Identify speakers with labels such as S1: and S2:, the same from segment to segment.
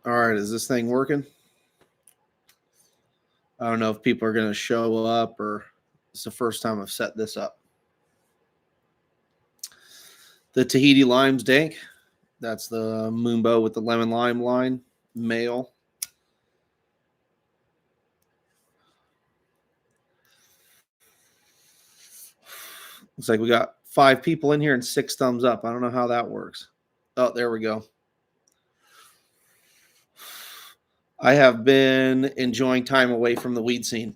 S1: All right, is this thing working? I don't know if people are going to show up or it's the first time I've set this up. The Tahiti Limes Dank. That's the Moonbow with the lemon lime line. Male. Looks like we got 5 people in here and 6 thumbs up. I don't know how that works. Oh, there we go. I have been enjoying time away from the weed scene.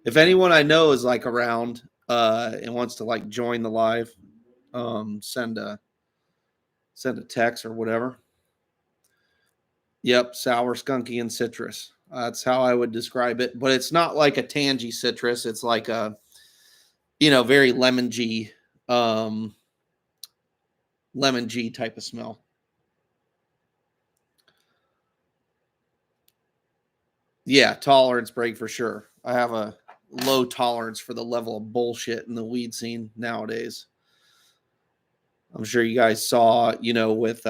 S1: If anyone I know is like around and wants to like join the live, send a text or whatever. Yep, sour, skunky, and citrus. That's how I would describe it. But it's not like a tangy citrus. It's like a, very lemon G type of smell. Yeah, tolerance break for sure. I have a low tolerance for the level of bullshit in the weed scene nowadays. I'm sure you guys saw, with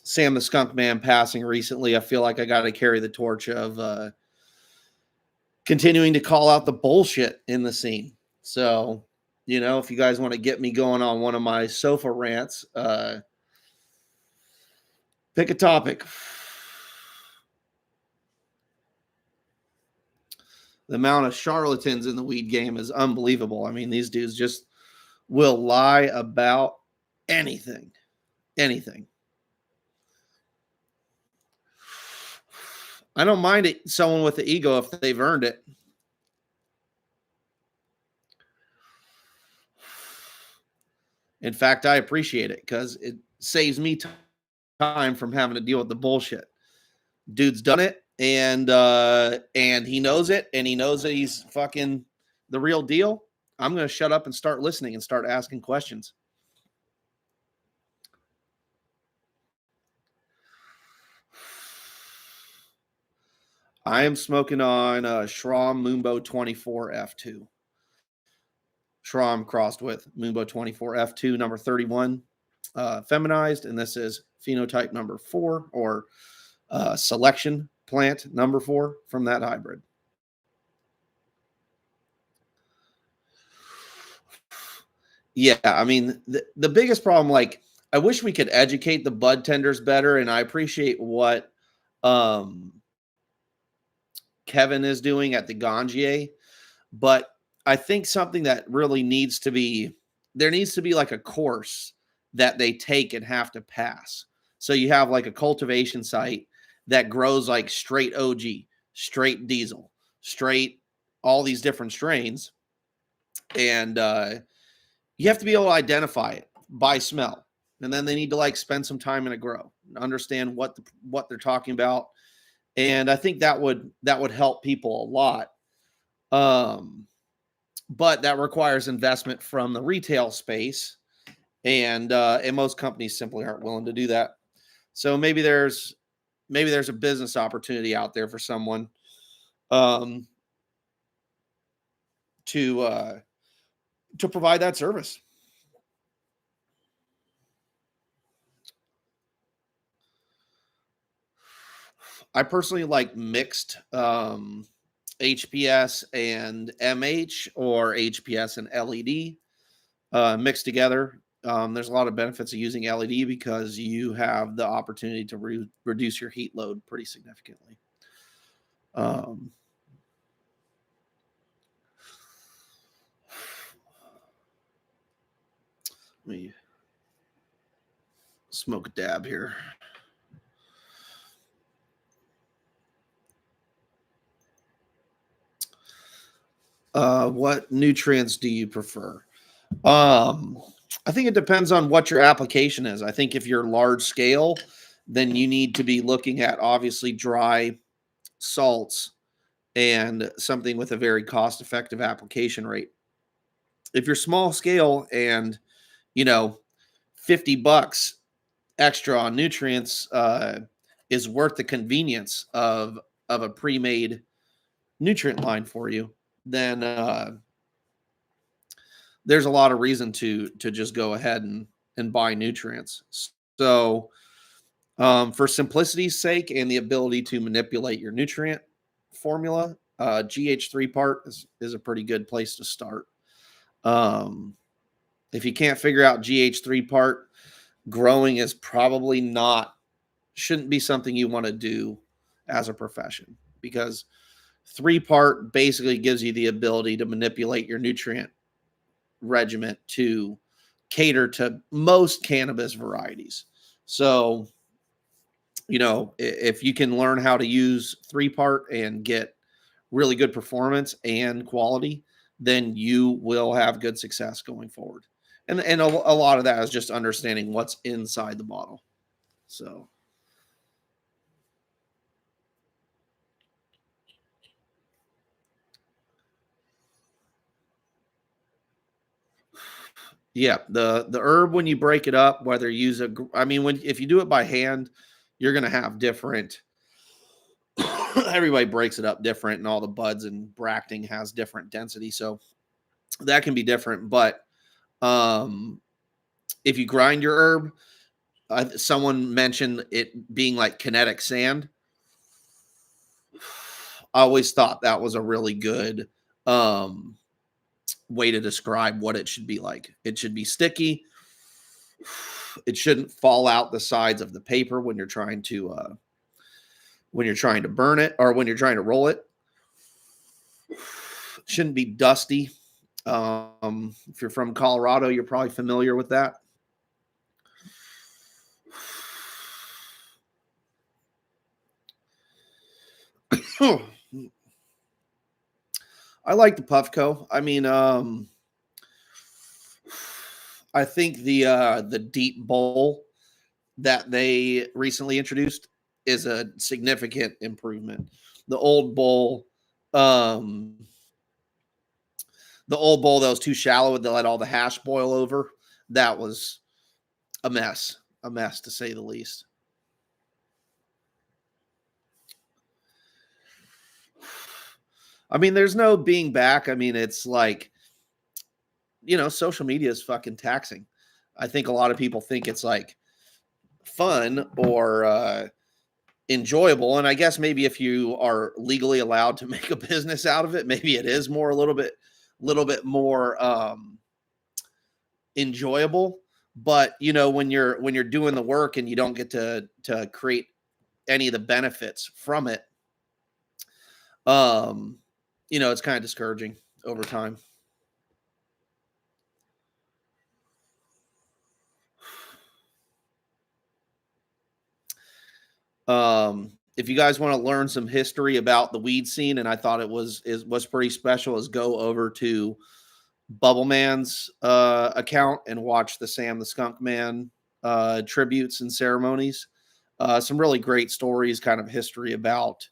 S1: Sam the Skunk Man passing recently. I feel like I got to carry the torch of continuing to call out the bullshit in the scene. So, if you guys want to get me going on one of my sofa rants, pick a topic. The amount of charlatans in the weed game is unbelievable. I mean, these dudes just will lie about anything. Anything. I don't mind it, someone with the ego if they've earned it. In fact, I appreciate it because it saves me time from having to deal with the bullshit. Dude's done it, and he knows it, and he knows that he's fucking the real deal. I'm going to shut up and start listening and start asking questions. I am smoking on Schramm Moonbow 24 F2. Schramm crossed with Moonbow 24 F2 number 31 feminized, and this is phenotype number 4 or selection plant number 4 from that hybrid. Yeah, I mean, the biggest problem, like, I wish we could educate the bud tenders better, and I appreciate what Kevin is doing at the Gangier, but I think something that really needs to be like a course that they take and have to pass. So you have like a cultivation site that grows like straight OG, straight diesel, straight all these different strains. And you have to be able to identify it by smell. And then they need to like spend some time in a grow, understand what they're talking about. And I think that would help people a lot. But that requires investment from the retail space, and most companies simply aren't willing to do that. So maybe there's a business opportunity out there for someone to provide that service. I personally like mixed HPS and MH or HPS and LED mixed together. There's a lot of benefits of using LED because you have the opportunity to reduce your heat load pretty significantly. Let me smoke a dab here. What nutrients do you prefer? I think it depends on what your application is. I think if you're large scale, then you need to be looking at obviously dry salts and something with a very cost-effective application rate. If you're small scale and, $50 extra on nutrients is worth the convenience of a pre-made nutrient line for you, then there's a lot of reason to just go ahead and buy nutrients. So, for simplicity's sake and the ability to manipulate your nutrient formula, GH3 part is a pretty good place to start. Um, if you can't figure out GH3 part, growing is probably not, shouldn't be something you want to do as a profession, because 3 part basically gives you the ability to manipulate your nutrient regimen to cater to most cannabis varieties. So, if you can learn how to use 3 part and get really good performance and quality, then you will have good success going forward. And a lot of that is just understanding what's inside the bottle. So, yeah, the herb, when you break it up, whether you use I mean, when if you do it by hand, you're gonna have different. Everybody breaks it up different, and all the buds and bracting has different density, so that can be different. But um, if you grind your herb, someone mentioned it being like kinetic sand. I always thought that was a really good um, way to describe what it should be like. It should be sticky. It shouldn't fall out the sides of the paper when you're trying to burn it, or when you're trying to roll it. It shouldn't be dusty. If you're from Colorado, you're probably familiar with that. I like the Puffco. I mean, I think the deep bowl that they recently introduced is a significant improvement. The old bowl, um, the old bowl that was too shallow, that let all the hash boil over, that was a mess to say the least. I mean, there's no being back. I mean, it's like, social media is fucking taxing. I think a lot of people think it's like fun or enjoyable. And I guess maybe if you are legally allowed to make a business out of it, maybe it is more a little bit more enjoyable. But when you're doing the work and you don't get to create any of the benefits from it, um, it's kind of discouraging over time. If you guys want to learn some history about the weed scene, and I thought it was pretty special, is go over to Bubble Man's account and watch the Sam the Skunk Man tributes and ceremonies. Some really great stories, kind of history about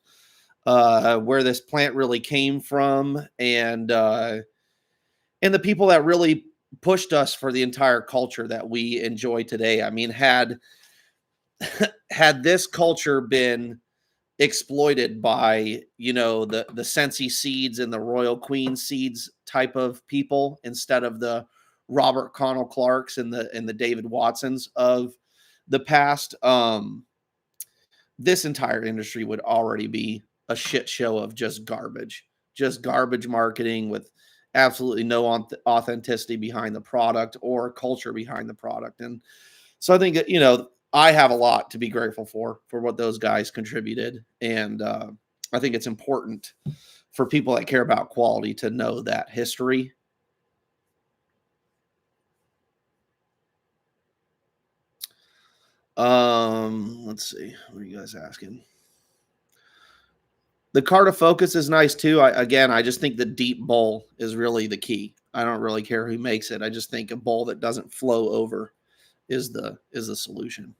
S1: where this plant really came from, and the people that really pushed us for the entire culture that we enjoy today. I mean, had this culture been exploited by the Sensi seeds and the Royal Queen seeds type of people, instead of the Robert Connell Clarks and the David Watsons of the past, this entire industry would already be a shit show of just garbage marketing with absolutely no authenticity behind the product or culture behind the product. And so I think that, I have a lot to be grateful for what those guys contributed. And I think it's important for people that care about quality to know that history. Let's see. What are you guys asking? The Carta Focus is nice too. I just think the deep bowl is really the key. I don't really care who makes it. I just think a bowl that doesn't flow over is the solution.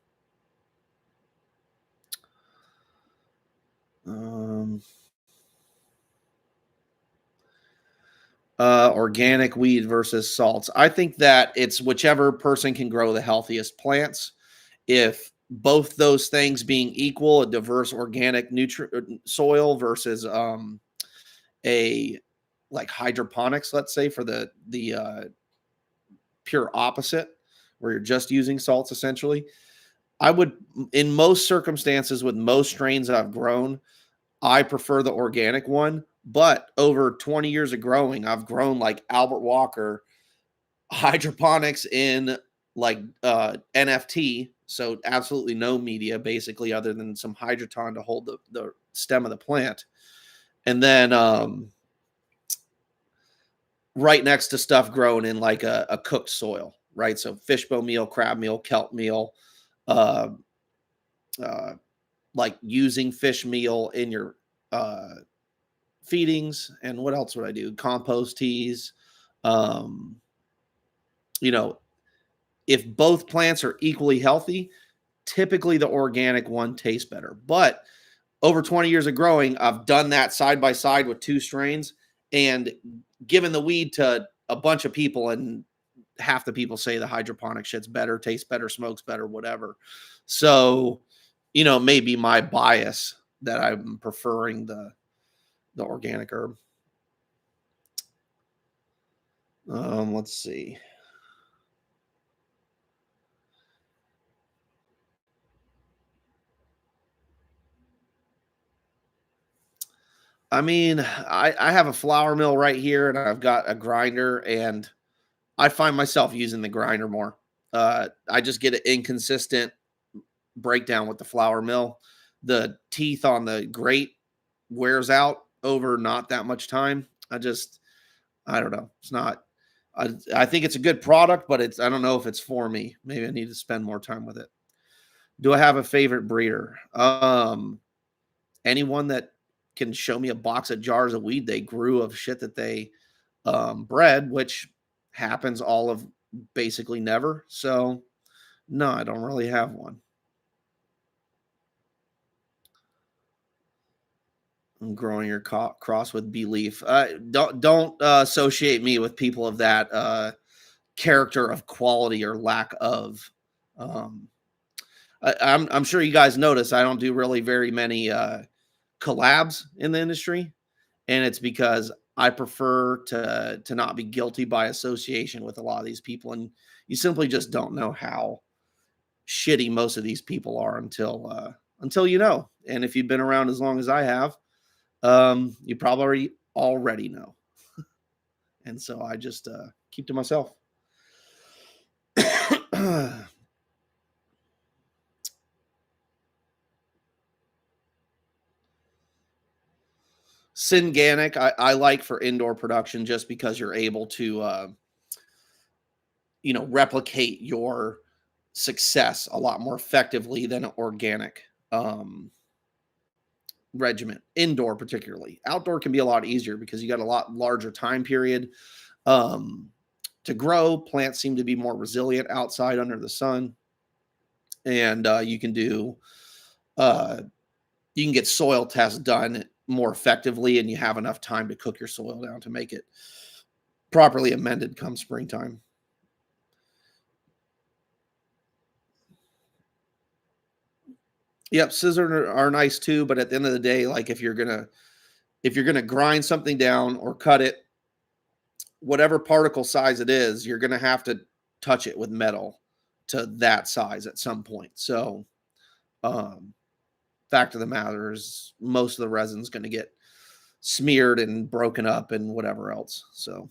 S1: Um, Organic weed versus salts. I think that it's whichever person can grow the healthiest plants. If both those things being equal, a diverse organic soil versus a like hydroponics, let's say, for the pure opposite, where you're just using salts essentially. I would, in most circumstances, with most strains I've grown, I prefer the organic one. But over 20 years of growing, I've grown like Albert Walker hydroponics in like NFT, so absolutely no media basically other than some hydroton to hold the stem of the plant. And then right next to stuff grown in like a cooked soil, right? So fishbone meal, crab meal, kelp meal, uh, uh, like using fish meal in your uh, feedings. And what else would I do? Compost teas. Um, you know, if both plants are equally healthy, typically the organic one tastes better. But over 20 years of growing, I've done that side by side with two strains and given the weed to a bunch of people, and half the people say the hydroponic shit's better, tastes better, smokes better, whatever. So, maybe my bias that I'm preferring the organic herb. Let's see. I mean, I have a flour mill right here and I've got a grinder, and I find myself using the grinder more. I just get an inconsistent breakdown with the flour mill. The teeth on the grate wears out over not that much time. I don't know. It's not, I think it's a good product, but I don't know if it's for me. Maybe I need to spend more time with it. Do I have a favorite breeder? Anyone that can show me a box of jars of weed they grew of shit that they bred, which happens all of basically never. So no, I don't really have one. I'm growing your cross with belief. Don't associate me with people of that character of quality or lack of. Um, I'm sure you guys notice I don't do really very many collabs in the industry, and it's because I prefer to not be guilty by association with a lot of these people, and you simply just don't know how shitty most of these people are until you know. And if you've been around as long as I have, you probably already know. And so I just keep to myself. Synganic, I like for indoor production just because you're able to, replicate your success a lot more effectively than an organic regiment, indoor particularly. Outdoor can be a lot easier because you got a lot larger time period um, to grow. Plants seem to be more resilient outside under the sun, and uh, you can get soil tests done more effectively, and you have enough time to cook your soil down to make it properly amended come springtime. Yep, scissors are nice too, but at the end of the day, like if you're gonna grind something down or cut it, whatever particle size it is, you're gonna have to touch it with metal to that size at some point. So, um, fact of the matter is, most of the resin's gonna get smeared and broken up and whatever else. So,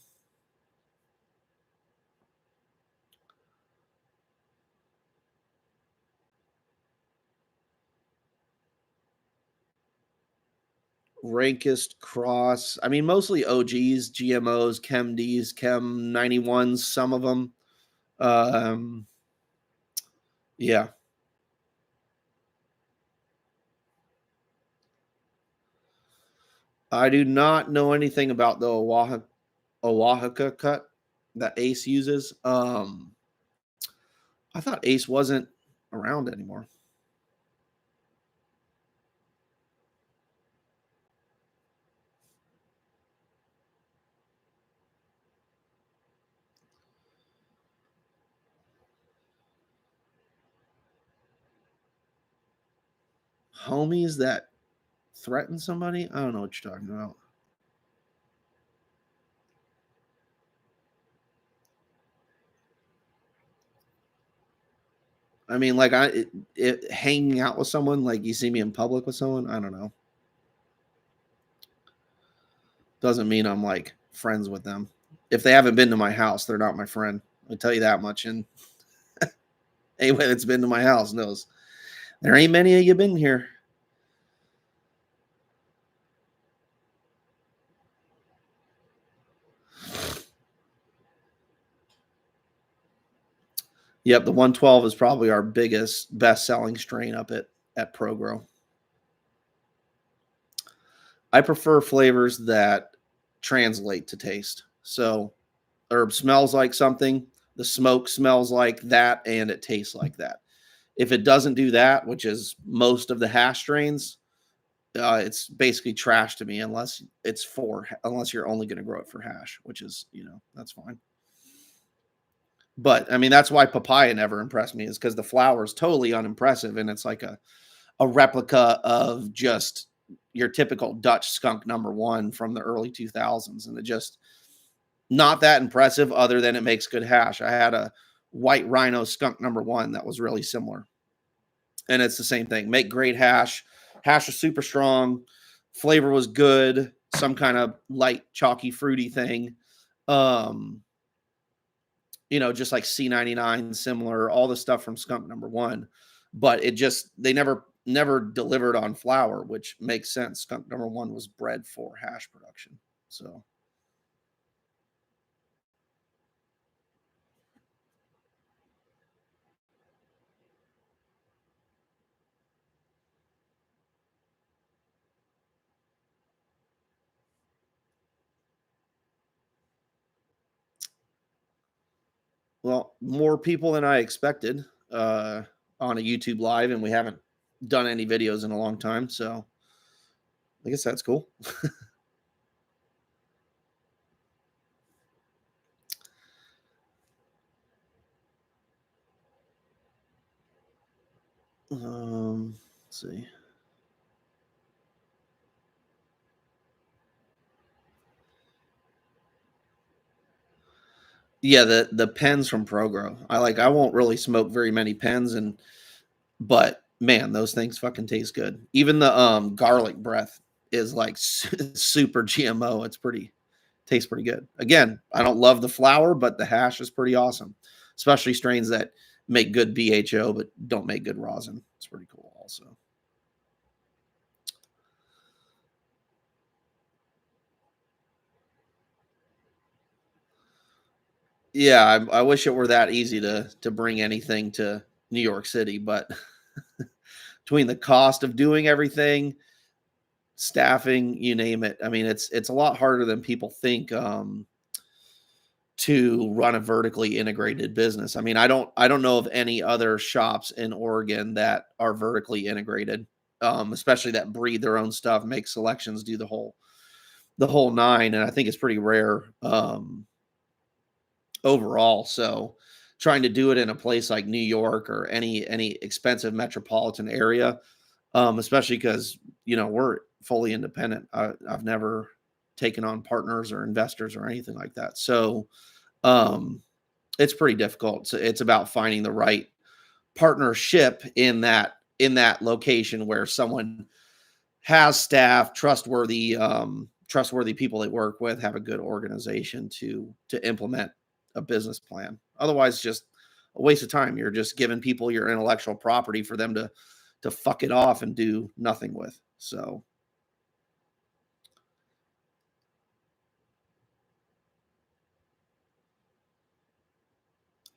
S1: rankest cross. I mean, mostly OGs, GMOs, Chem Ds, Chem 91s, some of them. Um, yeah, I do not know anything about the Oaxaca cut that Ace uses. I thought Ace wasn't around anymore. Homies that threaten somebody? I don't know what you're talking about. I mean, like hanging out with someone, like you see me in public with someone, I don't know. Doesn't mean I'm like friends with them. If they haven't been to my house, they're not my friend. I tell you that much. And anybody that's been to my house knows there ain't many of you been here. Yep, the 112 is probably our biggest, best-selling strain up at ProGrow. I prefer flavors that translate to taste. So herb smells like something, the smoke smells like that, and it tastes like that. If it doesn't do that, which is most of the hash strains, it's basically trash to me unless you're only going to grow it for hash, which is, that's fine. But I mean, that's why papaya never impressed me, is because the flower is totally unimpressive and it's like a replica of just your typical Dutch skunk number one from the early 2000s. And it just not that impressive other than it makes good hash. I had a white rhino skunk number one that was really similar. And it's the same thing. Make great hash. Hash was super strong. Flavor was good. Some kind of light, chalky, fruity thing. Um, just like C99, similar, all the stuff from skunk number one. But they never delivered on flour, which makes sense. Skunk number one was bred for hash production. So well, more people than I expected on a YouTube live, and we haven't done any videos in a long time. So I guess that's cool. Let's see. Yeah, the pens from ProGrow. I won't really smoke very many pens, but man, those things fucking taste good. Even the garlic breath is like super GMO. Tastes pretty good. Again, I don't love the flour, but the hash is pretty awesome. Especially strains that make good BHO but don't make good rosin. It's pretty cool also. Yeah, I wish it were that easy to bring anything to New York City, but between the cost of doing everything, staffing, you name it. I mean, it's a lot harder than people think to run a vertically integrated business. I mean, I don't know of any other shops in Oregon that are vertically integrated, especially that breed their own stuff, make selections, do the whole nine, and I think it's pretty rare overall. So trying to do it in a place like New York or any expensive metropolitan area, especially because we're fully independent. I've never taken on partners or investors or anything like that. So um, it's pretty difficult. So it's about finding the right partnership in that location where someone has staff, trustworthy people they work with, have a good organization to implement a business plan. Otherwise, just a waste of time. You're just giving people your intellectual property for them to fuck it off and do nothing with. So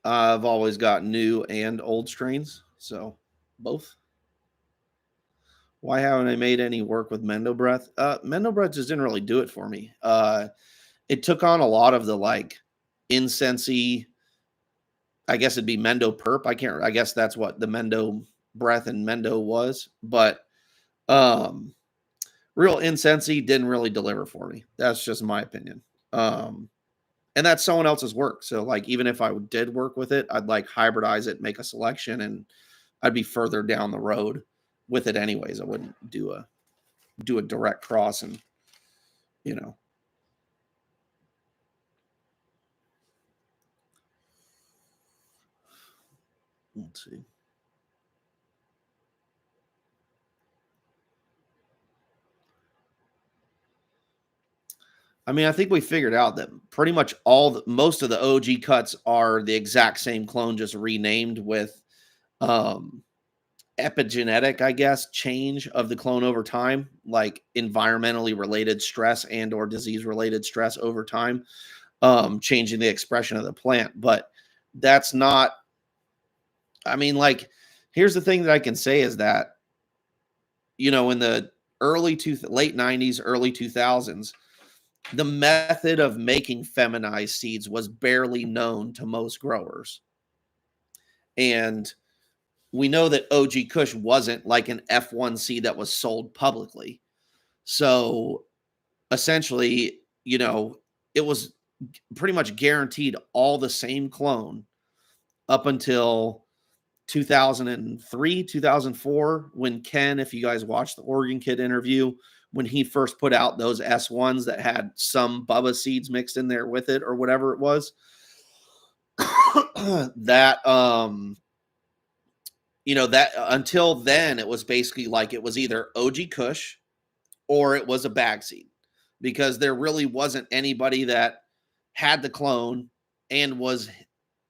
S1: I've always got new and old strains. So both. Why haven't I made any work with Mendo Breath? Mendo Breath just didn't really do it for me. It took on a lot of the like incensey. I guess it'd be Mendo Perp. I guess that's what the Mendo Breath and Mendo was. But um, real incensey didn't really deliver for me. That's just my opinion. Um, and that's someone else's work. So like even if I did work with it, I'd like hybridize it, make a selection, and I'd be further down the road with it anyways. I wouldn't do a direct cross and you know. Let's see. I mean, I think we figured out that pretty much most of the OG cuts are the exact same clone, just renamed with um, epigenetic, I guess, change of the clone over time, like environmentally related stress and or disease related stress over time, changing the expression of the plant. But that's not, I mean, like, here's the thing that I can say is that, in the late 90s, early 2000s, the method of making feminized seeds was barely known to most growers. And we know that OG Kush wasn't like an F1 seed that was sold publicly. So essentially, it was pretty much guaranteed all the same clone up until 2003, 2004, when Ken, if you guys watched the Oregon Kid interview, when he first put out those S1s that had some Bubba seeds mixed in there with it or whatever it was, that that until then it was basically like it was either OG Kush or it was a bag seed, because there really wasn't anybody that had the clone and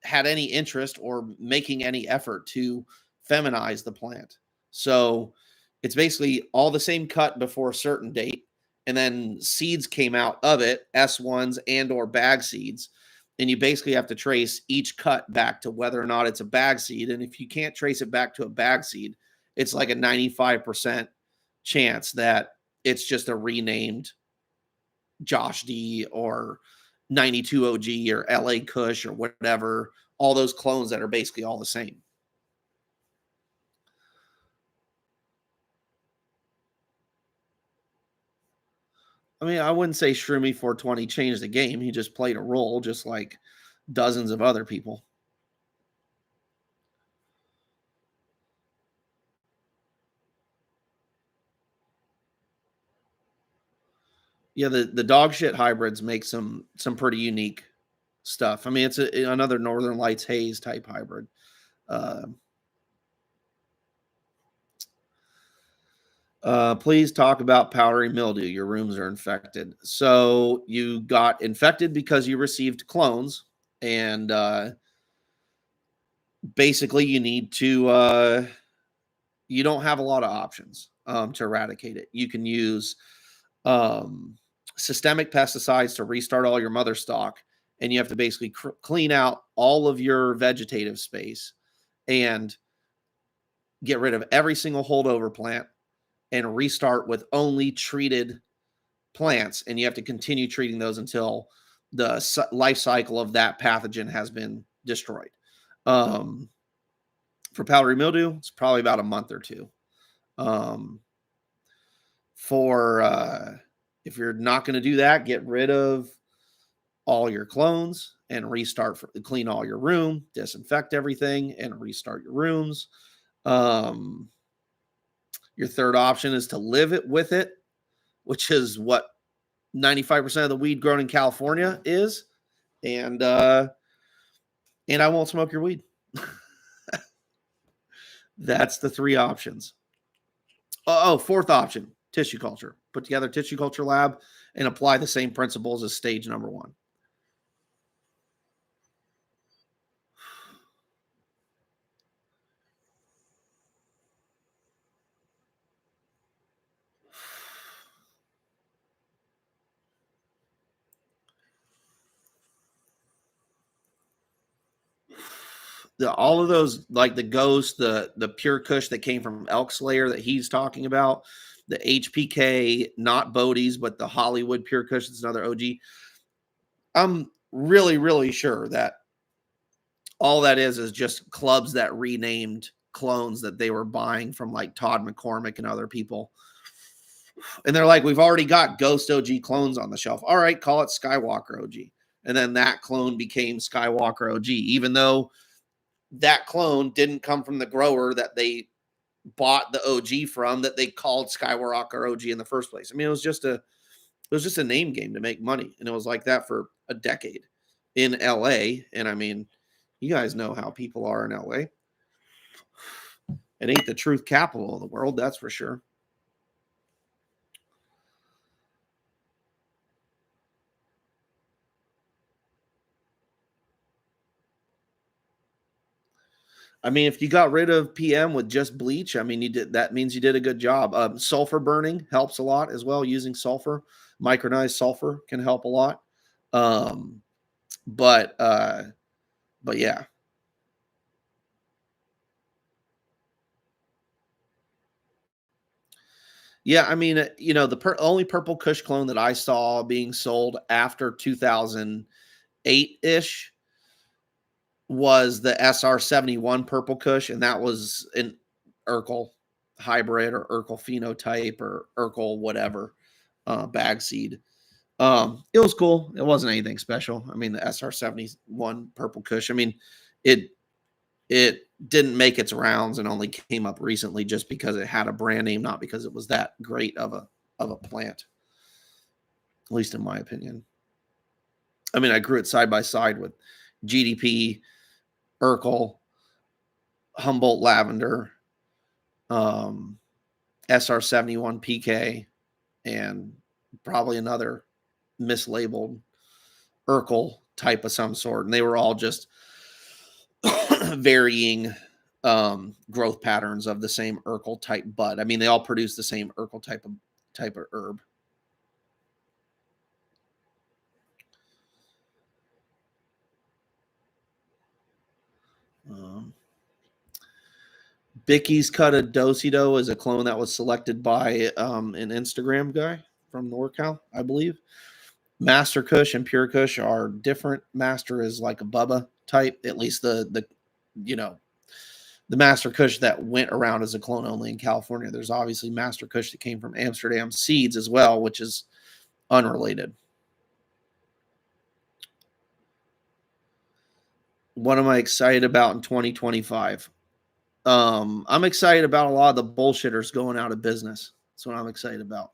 S1: had any interest or making any effort to feminize the plant. So it's basically all the same cut before a certain date, and then seeds came out of it, S1s and or bag seeds, and you basically have to trace each cut back to whether or not it's a bag seed. And if you can't trace it back to a bag seed, it's like a 95% chance that it's just a renamed Josh D or 92 OG or LA Kush or whatever, all those clones that are basically all the same. I mean, I wouldn't say Shroomy 420 changed the game. He just played a role just like dozens of other people. Yeah, the dog shit hybrids make some pretty unique stuff. I mean, it's another Northern Lights haze type hybrid. Uh, please talk about powdery mildew. Your rooms are infected. So you got infected because you received clones, and basically you need to. You don't have a lot of options to eradicate it. You can use um, systemic pesticides to restart all your mother stock, and you have to basically clean out all of your vegetative space and get rid of every single holdover plant and restart with only treated plants, and you have to continue treating those until the life cycle of that pathogen has been destroyed. Um, for powdery mildew, it's probably about a month or two. Um, for if you're not going to do that, get rid of all your clones and clean all your room, disinfect everything, and restart your rooms. Your third option is to live with it, which is what 95% of the weed grown in California is. And I won't smoke your weed. That's the three options. Fourth option, tissue culture. Put together a tissue culture lab and apply the same principles as stage number one. All of those, like the Ghost, the Pure Kush that came from Elk Slayer that he's talking about, the HPK, not Bodie's, but the Hollywood Pure Kush, that's another OG. I'm really, really sure that all that is just clubs that renamed clones that they were buying from like Todd McCormick and other people. And they're like, we've already got Ghost OG clones on the shelf. All right, call it Skywalker OG. And then that clone became Skywalker OG, even though that clone didn't come from the grower that they bought the OG from, that they called Skywalker OG in the first place. I mean, it was just a name game to make money, and it was like that for a decade in LA. And I mean, you guys know how people are in LA. It ain't the truth capital of the world, that's for sure. I mean, if you got rid of PM with just bleach, I mean, that means you did a good job. Sulfur burning helps a lot as well. Using sulfur, micronized sulfur can help a lot. Um, but uh, but yeah, yeah. I mean, the only purple Kush clone that I saw being sold after 2008 ish was the SR-71 purple Kush, and that was an Urkel hybrid or Urkel phenotype or Urkel whatever bag seed. It was cool. It wasn't anything special. I mean, the SR-71 purple Kush. I mean, it it didn't make its rounds and only came up recently just because it had a brand name, not because it was that great of a plant, at least in my opinion. I mean, I grew it side by side with GDP, Urkel, Humboldt lavender, um, SR-71 PK, and probably another mislabeled Urkel type of some sort. And they were all just varying growth patterns of the same Urkel type bud. I mean, they all produce the same Urkel type of herb. Um, Bicky's Cut a Dosido is a clone that was selected by an Instagram guy from NorCal, I believe. Master Kush and Pure Kush are different. Master is like a Bubba type, at least the you know the Master Kush that went around as a clone only in California. There's obviously Master Kush that came from Amsterdam seeds as well, which is unrelated. What am I excited about in 2025? I'm excited about a lot of the bullshitters going out of business. That's what I'm excited about.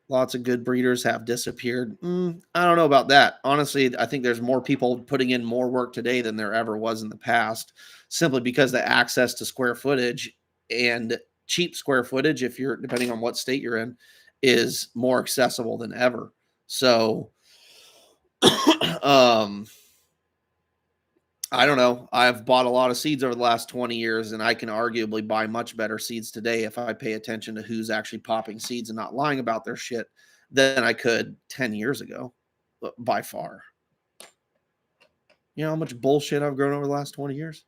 S1: Lots of good breeders have disappeared. I don't know about that. Honestly, I think there's more people putting in more work today than there ever was in the past, simply because the access to square footage and cheap square footage, if you're depending on what state you're in, is more accessible than ever. So, um, I don't know. I've bought a lot of seeds over the last 20 years, and I can arguably buy much better seeds today if I pay attention to who's actually popping seeds and not lying about their shit than I could 10 years ago, by far. You know how much bullshit I've grown over the last 20 years?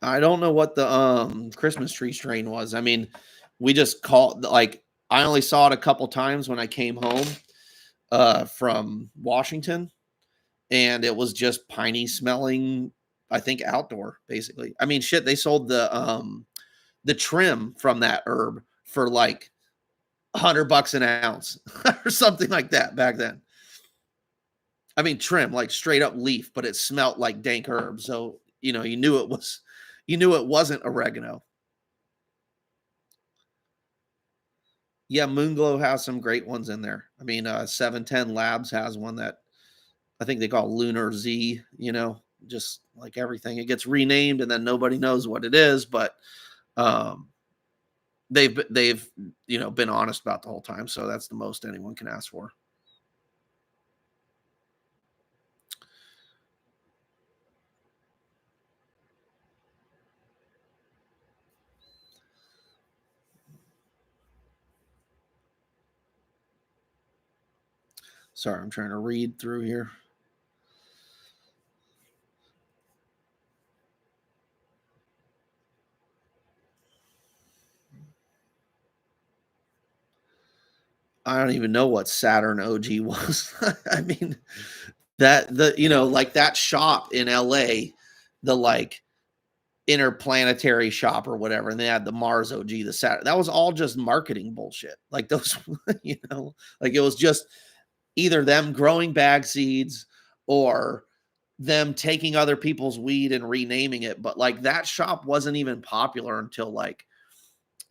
S1: I don't know what the Christmas tree strain was. I mean, we just called like I only saw it a couple times when I came home from Washington, and it was just piney smelling, I think outdoor basically. I mean, shit, they sold the trim from that herb for like $100 an ounce or something like that back then. I mean, trim like straight up leaf, but it smelt like dank herb. So, you knew it wasn't oregano. Yeah, Moonglow has some great ones in there. I mean, 710 Labs has one that I think they call Lunar Z, just like everything. It gets renamed and then nobody knows what it is, but um they've been honest about the whole time, so that's the most anyone can ask for. Sorry, I'm trying to read through here. I don't even know what Saturn OG was. I mean, that the like that shop in LA, the like interplanetary shop or whatever, and they had the Mars OG, the Saturn. That was all just marketing bullshit. Like those, like it was just either them growing bag seeds or them taking other people's weed and renaming it. But like that shop wasn't even popular until like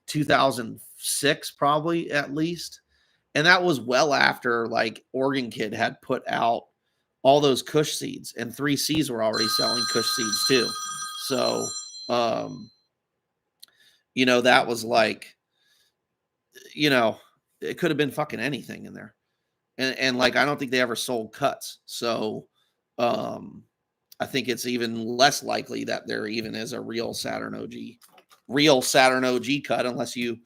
S1: 2006, probably at least. And that was well after like Oregon Kid had put out all those Kush seeds, and 3Cs were already selling Kush seeds too. So, um, That was like, you know, it could have been fucking anything in there. And like I don't think they ever sold cuts. So um I think it's even less likely that there even is a real Saturn OG cut unless you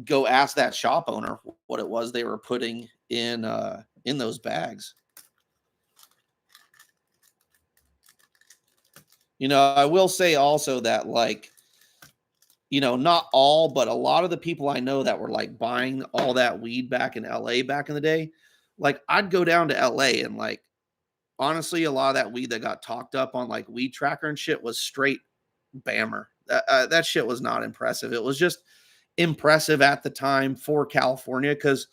S1: go ask that shop owner what it was they were putting in those bags. I will say also that like, not all, but a lot of the people I know that were like buying all that weed back in LA back in the day, like I'd go down to LA and like honestly, a lot of that weed that got talked up on like Weed Tracker and shit was straight bammer. That shit was not impressive. It was just impressive at the time for California because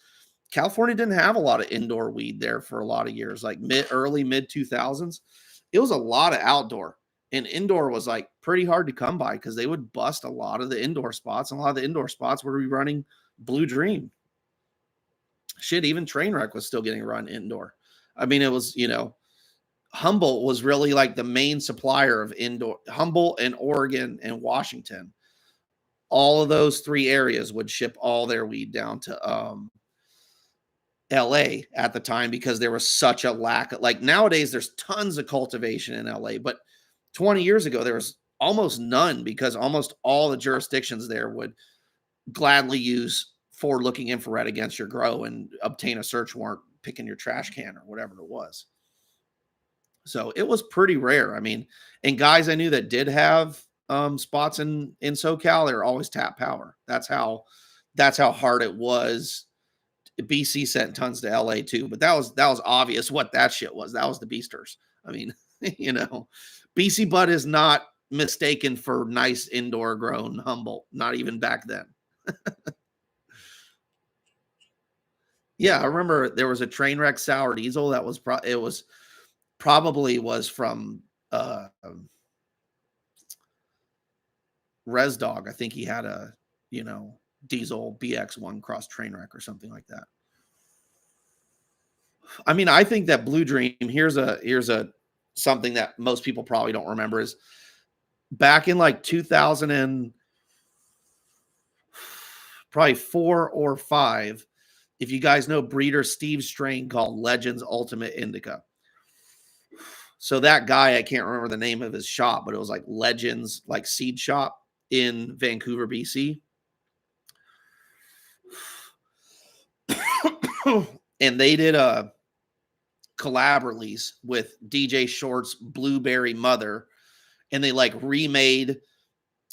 S1: California didn't have a lot of indoor weed there for a lot of years, like early mid 2000s. It was a lot of outdoor, and indoor was like pretty hard to come by because they would bust a lot of the indoor spots, and a lot of the indoor spots were running Blue Dream. Shit, even Trainwreck was still getting run indoor. I mean, it was, Humboldt was really like the main supplier of indoor. Humboldt and Oregon and Washington, all of those three areas would ship all their weed down to LA at the time because there was such a lack of, like, nowadays there's tons of cultivation in LA, but 20 years ago there was almost none because almost all the jurisdictions there would gladly use forward looking infrared against your grow and obtain a search warrant picking your trash can or whatever it was. So it was pretty rare. I mean, and guys I knew that did have spots in SoCal, they were always tap power. That's how hard it was. BC sent tons to LA too, but that was obvious what that shit was. That was the Beasters. I mean, BC Bud is not mistaken for nice indoor grown Humboldt, not even back then. Yeah, I remember there was a Trainwreck sour diesel that was probably was from Res Dog. I think he had a diesel BX1 cross Trainwreck or something like that. I mean, I think that Blue Dream, here's a something that most people probably don't remember, is back in like 2000 and probably 4 or 5, if you guys know breeder Steve's strain called Legends Ultimate Indica. So that guy, I can't remember the name of his shop, but it was like Legends, like seed shop in Vancouver, BC. And they did a collab release with DJ Short's Blueberry Mother, and they like remade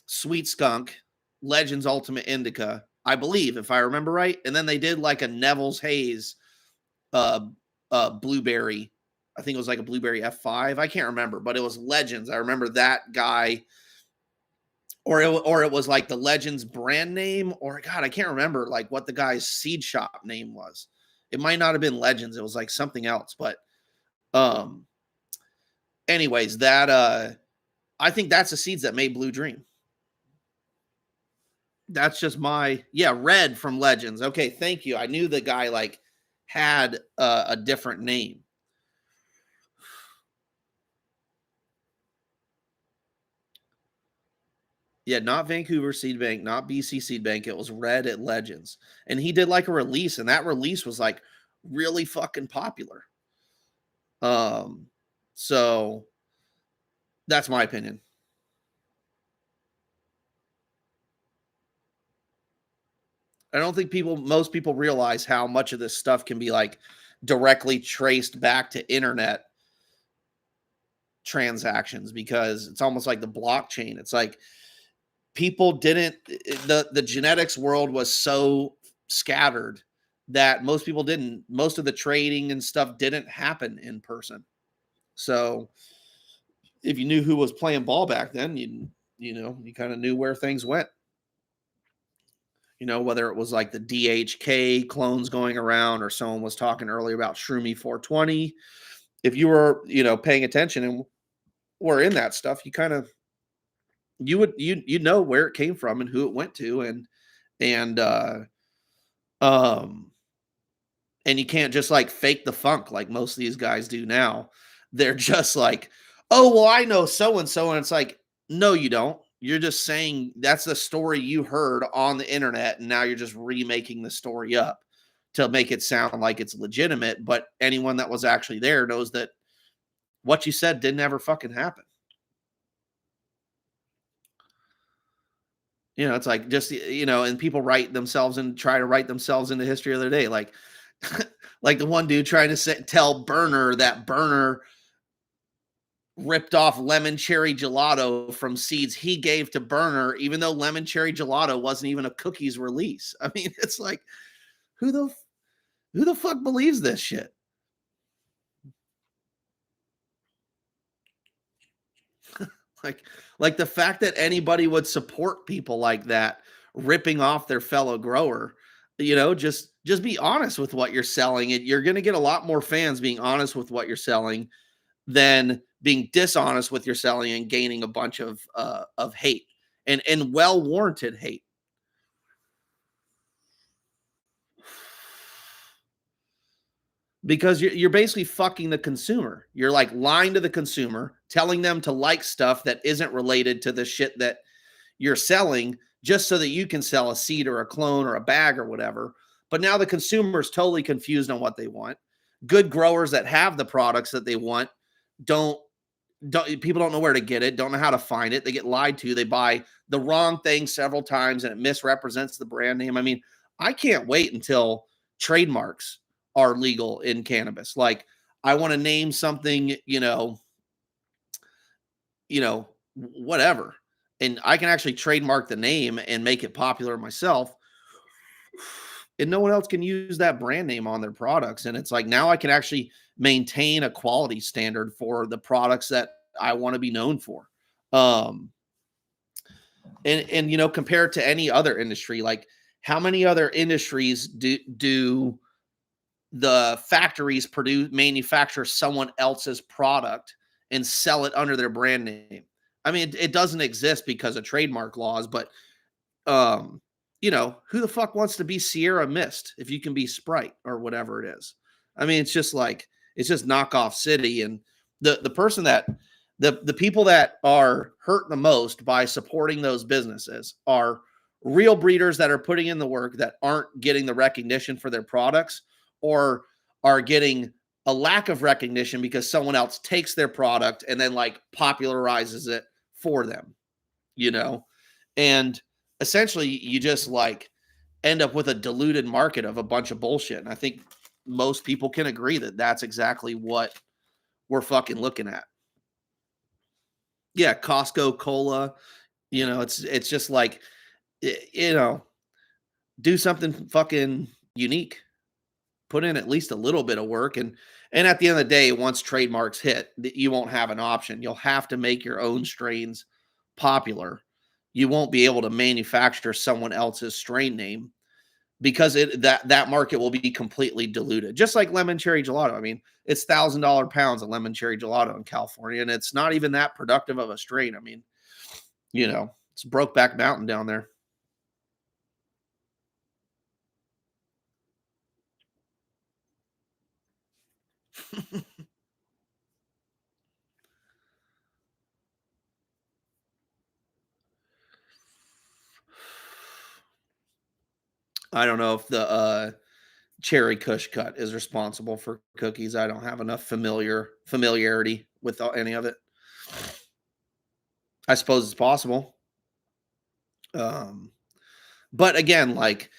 S1: Sweet Skunk, Legends Ultimate Indica, I believe, if I remember right. And then they did like a Neville's Haze blueberry. I think it was like a blueberry F5. I can't remember, but it was Legends. I remember that guy, or it was like the Legends brand name, or God, I can't remember like what the guy's seed shop name was. It might not have been Legends. It was like something else, but anyways, that I think that's the seeds that made Blue Dream. That's just Red from Legends. Okay, thank you. I knew the guy like had a different name. Yeah, not Vancouver Seed Bank, not BC Seed Bank. It was Red at Legends. And he did like a release, and that release was like really fucking popular. So that's my opinion. I don't think most people realize how much of this stuff can be like directly traced back to internet transactions because it's almost like the blockchain. It's like people didn't, the genetics world was so scattered that most of the trading and stuff didn't happen in person. So if you knew who was playing ball back then, you kind of knew where things went. Whether it was like the DHK clones going around or someone was talking earlier about Shroomy 420. If you were, paying attention and were in that stuff, you kind of, you know where it came from and who it went to. And you can't just like fake the funk like most of these guys do now. They're just like, oh, well, I know so-and-so. And it's like, no, you don't. You're just saying that's the story you heard on the internet, and now you're just remaking the story up to make it sound like it's legitimate. But anyone that was actually there knows that what you said didn't ever fucking happen. It's like just and people write themselves and try to write themselves into history of their day, like like the one dude trying to tell Burner that Burner ripped off lemon cherry gelato from seeds he gave to Burner, even though lemon cherry gelato wasn't even a cookie's release. I mean, it's like who the fuck believes this shit? Like like the fact that anybody would support people like that ripping off their fellow grower, just be honest with what you're selling. And you're going to get a lot more fans being honest with what you're selling than being dishonest with your selling and gaining a bunch of hate and well warranted hate. Because you're basically fucking the consumer. You're like lying to the consumer, telling them to like stuff that isn't related to the shit that you're selling, just so that you can sell a seed or a clone or a bag or whatever. But now the consumer is totally confused on what they want. Good growers that have the products that they want don't people don't know where to get it, don't know how to find it. They get lied to. They buy the wrong thing several times and it misrepresents the brand name. I mean, I can't wait until trademarks are legal in cannabis. Like I want to name something, whatever. And I can actually trademark the name and make it popular myself. And no one else can use that brand name on their products. And it's like now I can actually maintain a quality standard for the products that I want to be known for. Um, and compared to any other industry, like how many other industries do the factories manufacture someone else's product and sell it under their brand name? I mean, it doesn't exist because of trademark laws, but who the fuck wants to be Sierra Mist if you can be Sprite or whatever it is? I mean, it's just knockoff city. And the person that the people that are hurt the most by supporting those businesses are real breeders that are putting in the work that aren't getting the recognition for their products, or are getting a lack of recognition because someone else takes their product and then like popularizes it for them, and essentially you just like end up with a diluted market of a bunch of bullshit. And I think most people can agree that that's exactly what we're fucking looking at. Yeah, Costco cola, it's just like, do something fucking unique. Put in at least a little bit of work, and at the end of the day, once trademarks hit, you won't have an option. You'll have to make your own strains popular. You won't be able to manufacture someone else's strain name because that market will be completely diluted. Just like lemon cherry gelato. I mean, it's $1,000 pounds of lemon cherry gelato in California, and it's not even that productive of a strain. I mean, it's Brokeback Mountain down there. I don't know if the Cherry Kush cut is responsible for cookies. I don't have enough familiarity with any of it. I suppose it's possible. Um, but again, like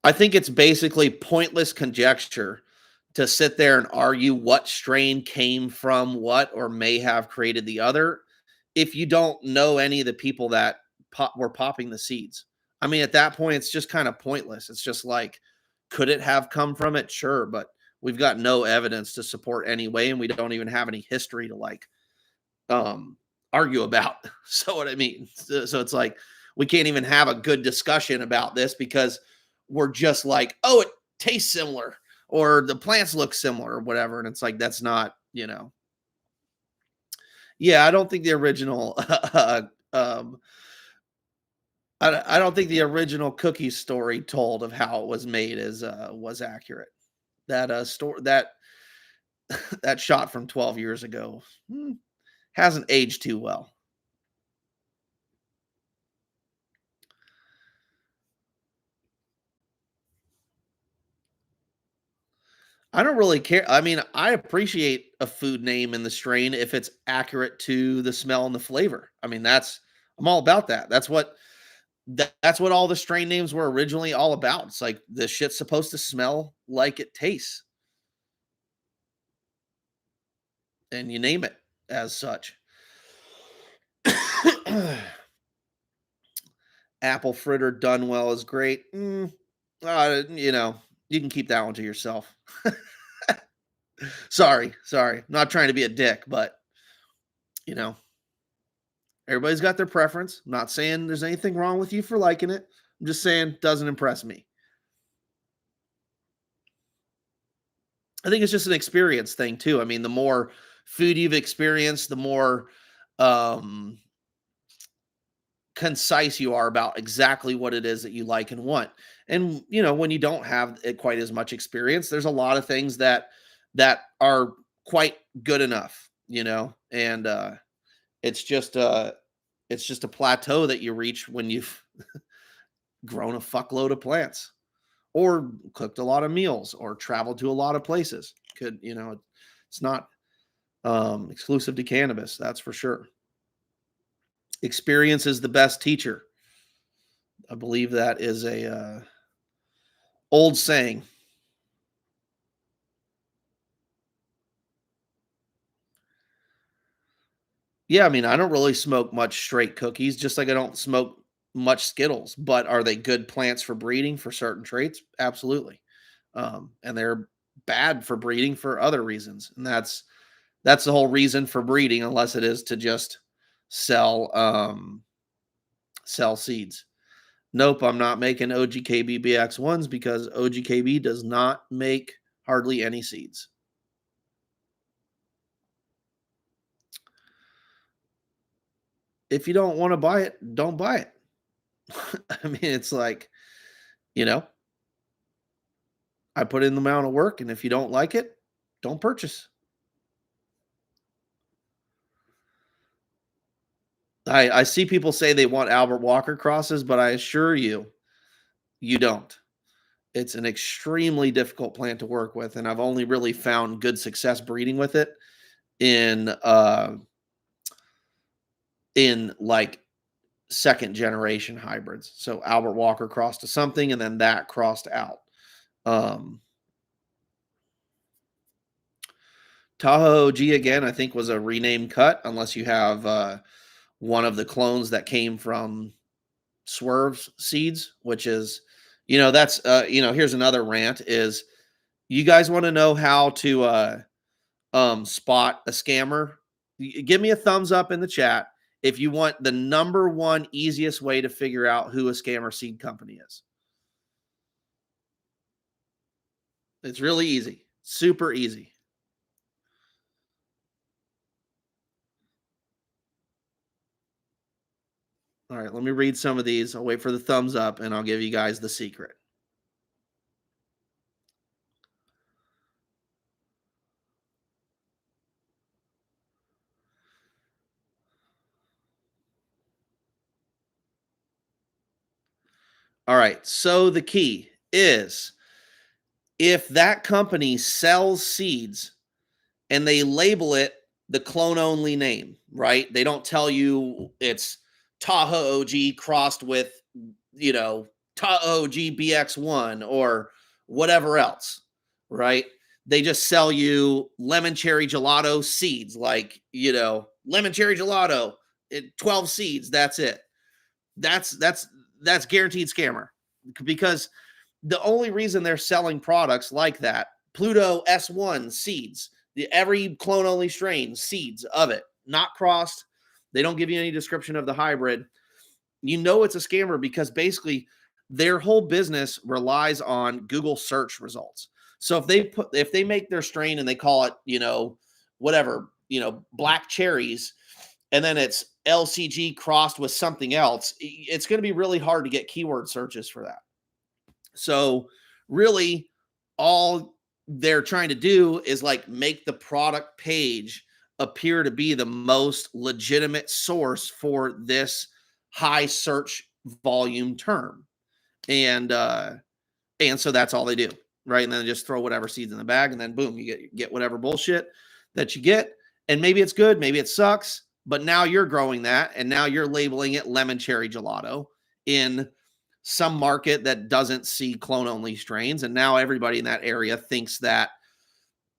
S1: I think it's basically pointless conjecture to sit there and argue what strain came from what or may have created the other if you don't know any of the people that were popping the seeds. I mean, at that point, it's just kind of pointless. It's just like, could it have come from it? Sure, but we've got no evidence to support anyway, and we don't even have any history to like argue about. So what I mean, so it's like we can't even have a good discussion about this because we're just like, oh, it tastes similar or the plants look similar or whatever, and it's like that's not, yeah, I don't think the original I don't think the original cookie story told of how it was made was accurate. That story that shot from 12 years ago hasn't aged too well. I don't really care. I mean, I appreciate a food name in the strain if it's accurate to the smell and the flavor. I mean, I'm all about that. That's what all the strain names were originally all about. It's like the shit's supposed to smell like it tastes, and you name it as such. Apple fritter done well is great. You can keep that one to yourself. Sorry. Not trying to be a dick, but you know, everybody's got their preference. I'm not saying there's anything wrong with you for liking it. I'm just saying it doesn't impress me. I think it's just an experience thing too. I mean, the more food you've experienced, the more um concise you are about exactly what it is that you like and want. And when you don't have quite as much experience, there's a lot of things that are quite good enough, and it's just it's just a plateau that you reach when you've grown a fuckload of plants or cooked a lot of meals or traveled to a lot of places. It's not exclusive to cannabis, that's for sure. Experience is the best teacher. I believe that is a old saying. Yeah, I mean, I don't really smoke much straight cookies, just like I don't smoke much Skittles. But are they good plants for breeding for certain traits? Absolutely. And they're bad for breeding for other reasons, and that's the whole reason for breeding, unless it is to just sell seeds. Nope, I'm not making OGKB BX1s because OGKB does not make hardly any seeds. If you don't want to buy it, don't buy it. I mean, it's like, you know, I put in the amount of work, and if you don't like it, don't purchase. I see people say they want Albert Walker crosses, but I assure you, you don't. It's an extremely difficult plant to work with, and I've only really found good success breeding with it in like second generation hybrids. So Albert Walker crossed to something, and then that crossed out. Um, Tahoe G again, I think was a renamed cut, unless you have one of the clones that came from Swerve's seeds, which is, that's here's another rant is you guys want to know how to spot a scammer? Give me a thumbs up in the chat if you want the number one easiest way to figure out who a scammer seed company is. It's really easy, super easy. All right, let me read some of these. I'll wait for the thumbs up and I'll give you guys the secret. All right, so the key is if that company sells seeds and they label it the clone only name, right? They don't tell you it's Tahoe OG crossed with, Tahoe OG BX1 or whatever else, right? They just sell you lemon cherry gelato seeds, like, lemon cherry gelato, 12 seeds, that's it. That's guaranteed scammer, because the only reason they're selling products like that, Pluto S1 seeds, every clone only strain seeds of it, not crossed. They don't give you any description of the hybrid. It's a scammer because basically their whole business relies on Google search results. So if they make their strain and they call it, whatever, black cherries, and then it's LCG crossed with something else, it's going to be really hard to get keyword searches for that. So really all they're trying to do is like make the product page appear to be the most legitimate source for this high search volume term. And so that's all they do. right? And then just throw whatever seeds in the bag, and then boom, you get whatever bullshit that you get. And maybe it's good, maybe it sucks, but now you're growing that, and now you're labeling it lemon cherry gelato in some market that doesn't see clone only strains. And now everybody in that area thinks that,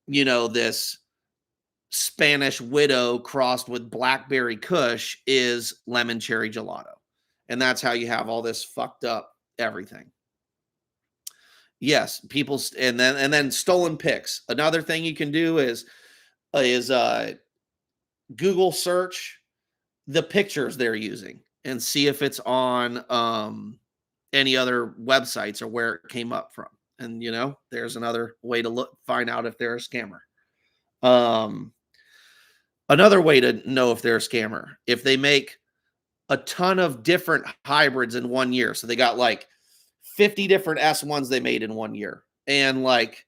S1: this Spanish Widow crossed with Blackberry Kush is lemon cherry gelato. And that's how you have all this fucked up everything. Yes, people, and then stolen pics. Another thing you can do is Google search the pictures they're using and see if it's on any other websites or where it came up from. And there's another way to find out if they're a scammer. Another way to know if they're a scammer, if they make a ton of different hybrids in 1 year. So they got like 50 different S1s they made in 1 year, and like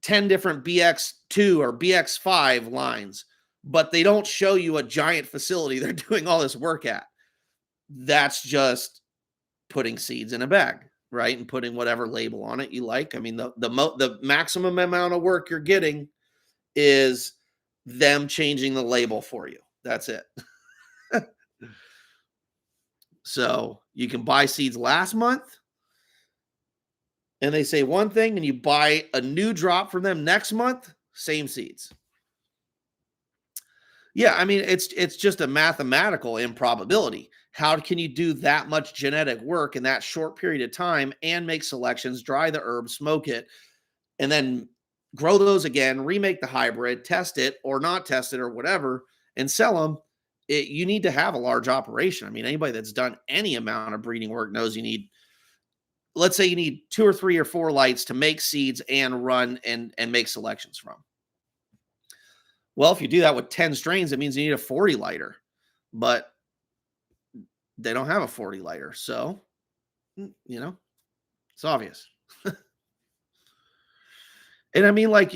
S1: 10 different BX2 or BX5 lines, but they don't show you a giant facility they're doing all this work at. That's just putting seeds in a bag, right? And putting whatever label on it you like. I mean, the maximum amount of work you're getting is them changing the label for you. That's it. So you can buy seeds last month, and they say one thing, and you buy a new drop from them next month, same seeds. Yeah, I mean, it's just a mathematical improbability. How can you do that much genetic work in that short period of time and make selections, dry the herb, smoke it, and then grow those again, remake the hybrid, test it or not test it or whatever, and sell them? You need to have a large operation. I mean, anybody that's done any amount of breeding work knows you need, let's say you need 2 or 3 or 4 lights to make seeds and run and make selections from. Well, if you do that with 10 strains, it means you need a 40 lighter, but they don't have a 40 lighter. So, it's obvious. And I mean, like,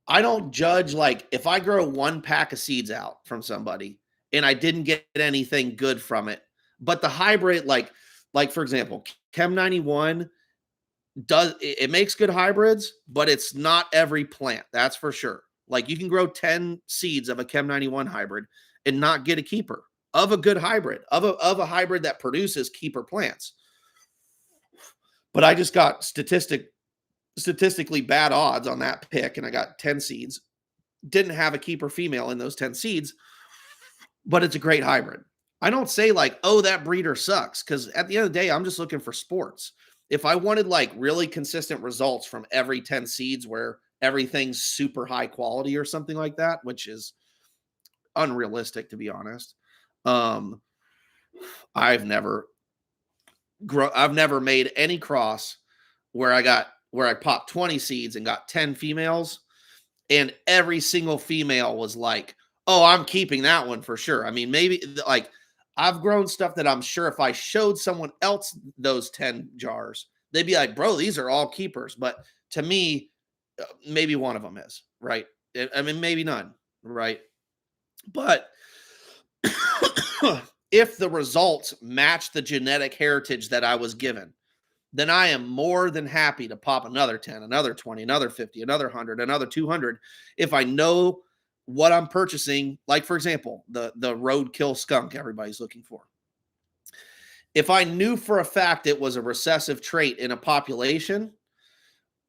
S1: I don't judge, like, if I grow 1 pack of seeds out from somebody and I didn't get anything good from it, but the hybrid, like for example, Chem 91 it makes good hybrids, but it's not every plant. That's for sure. Like, you can grow 10 seeds of a Chem 91 hybrid and not get a keeper of a good hybrid, of a hybrid that produces keeper plants. But I just got statistically bad odds on that pick, and I got 10 seeds. Didn't have a keeper female in those 10 seeds, but it's a great hybrid. I don't say like, oh, that breeder sucks, because at the end of the day, I'm just looking for sports. If I wanted like really consistent results from every 10 seeds where everything's super high quality or something like that, which is unrealistic, to be honest. I've never made any cross where I popped 20 seeds and got 10 females, and every single female was like, oh, I'm keeping that one for sure. I mean, maybe like I've grown stuff that I'm sure if I showed someone else those 10 jars, they'd be like, bro, these are all keepers. But to me, maybe one of them is, right? I mean, maybe none, right? But if the results match the genetic heritage that I was given, then I am more than happy to pop another 10, another 20, another 50, another 100, another 200. If I know what I'm purchasing, like, for example, the roadkill skunk everybody's looking for. If I knew for a fact it was a recessive trait in a population,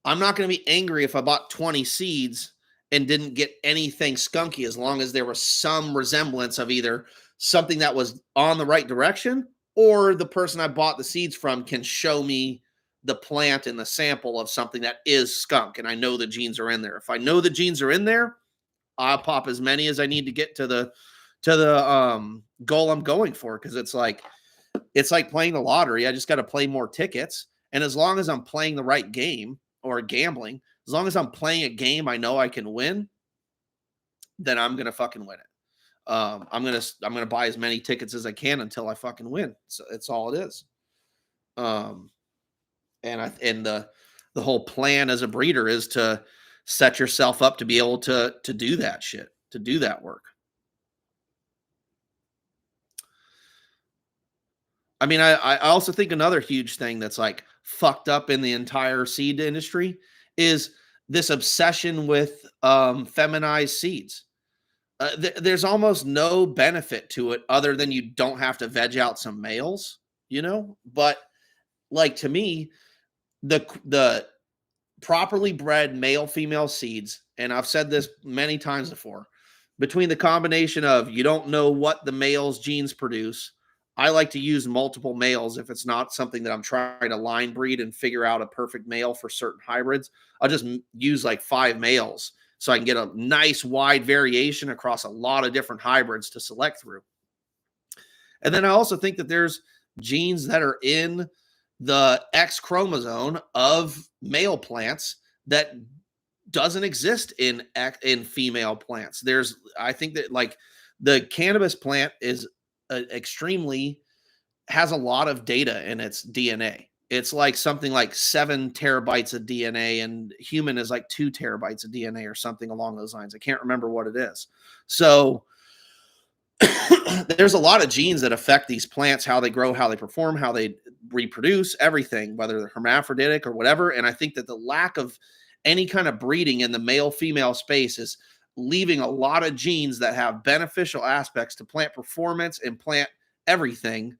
S1: I'm not going to be angry if I bought 20 seeds and didn't get anything skunky, as long as there was some resemblance of either something that was on the right direction, or the person I bought the seeds from can show me the plant and the sample of something that is skunk, and I know the genes are in there. If I know the genes are in there, I'll pop as many as I need to get to the goal I'm going for, because it's like playing the lottery. I just got to play more tickets, and as long as I'm playing the right game, or gambling, as long as I'm playing a game I know I can win, then I'm gonna fucking win it. I'm gonna buy as many tickets as I can until I fucking win. So it's all it is. And the whole plan as a breeder is to set yourself up to be able to do that shit, to do that work. I mean, I also think another huge thing that's like fucked up in the entire seed industry is this obsession with feminized seeds. There's almost no benefit to it other than you don't have to veg out some males, But like to me, the properly bred male female seeds, and I've said this many times before, between the combination of you don't know what the male's genes produce. I like to use multiple males if it's not something that I'm trying to line breed and figure out a perfect male for certain hybrids. I'll just use like 5 males so I can get a nice wide variation across a lot of different hybrids to select through. And then I also think that there's genes that are in the X chromosome of male plants that doesn't exist in female plants. I think that like the cannabis plant is extremely has a lot of data in its DNA. It's like something like 7 terabytes of DNA, and human is like 2 terabytes of DNA or something along those lines. I can't remember what it is. So there's a lot of genes that affect these plants, how they grow, how they perform, how they reproduce, everything, whether they're hermaphroditic or whatever. And I think that the lack of any kind of breeding in the male-female space is leaving a lot of genes that have beneficial aspects to plant performance and plant everything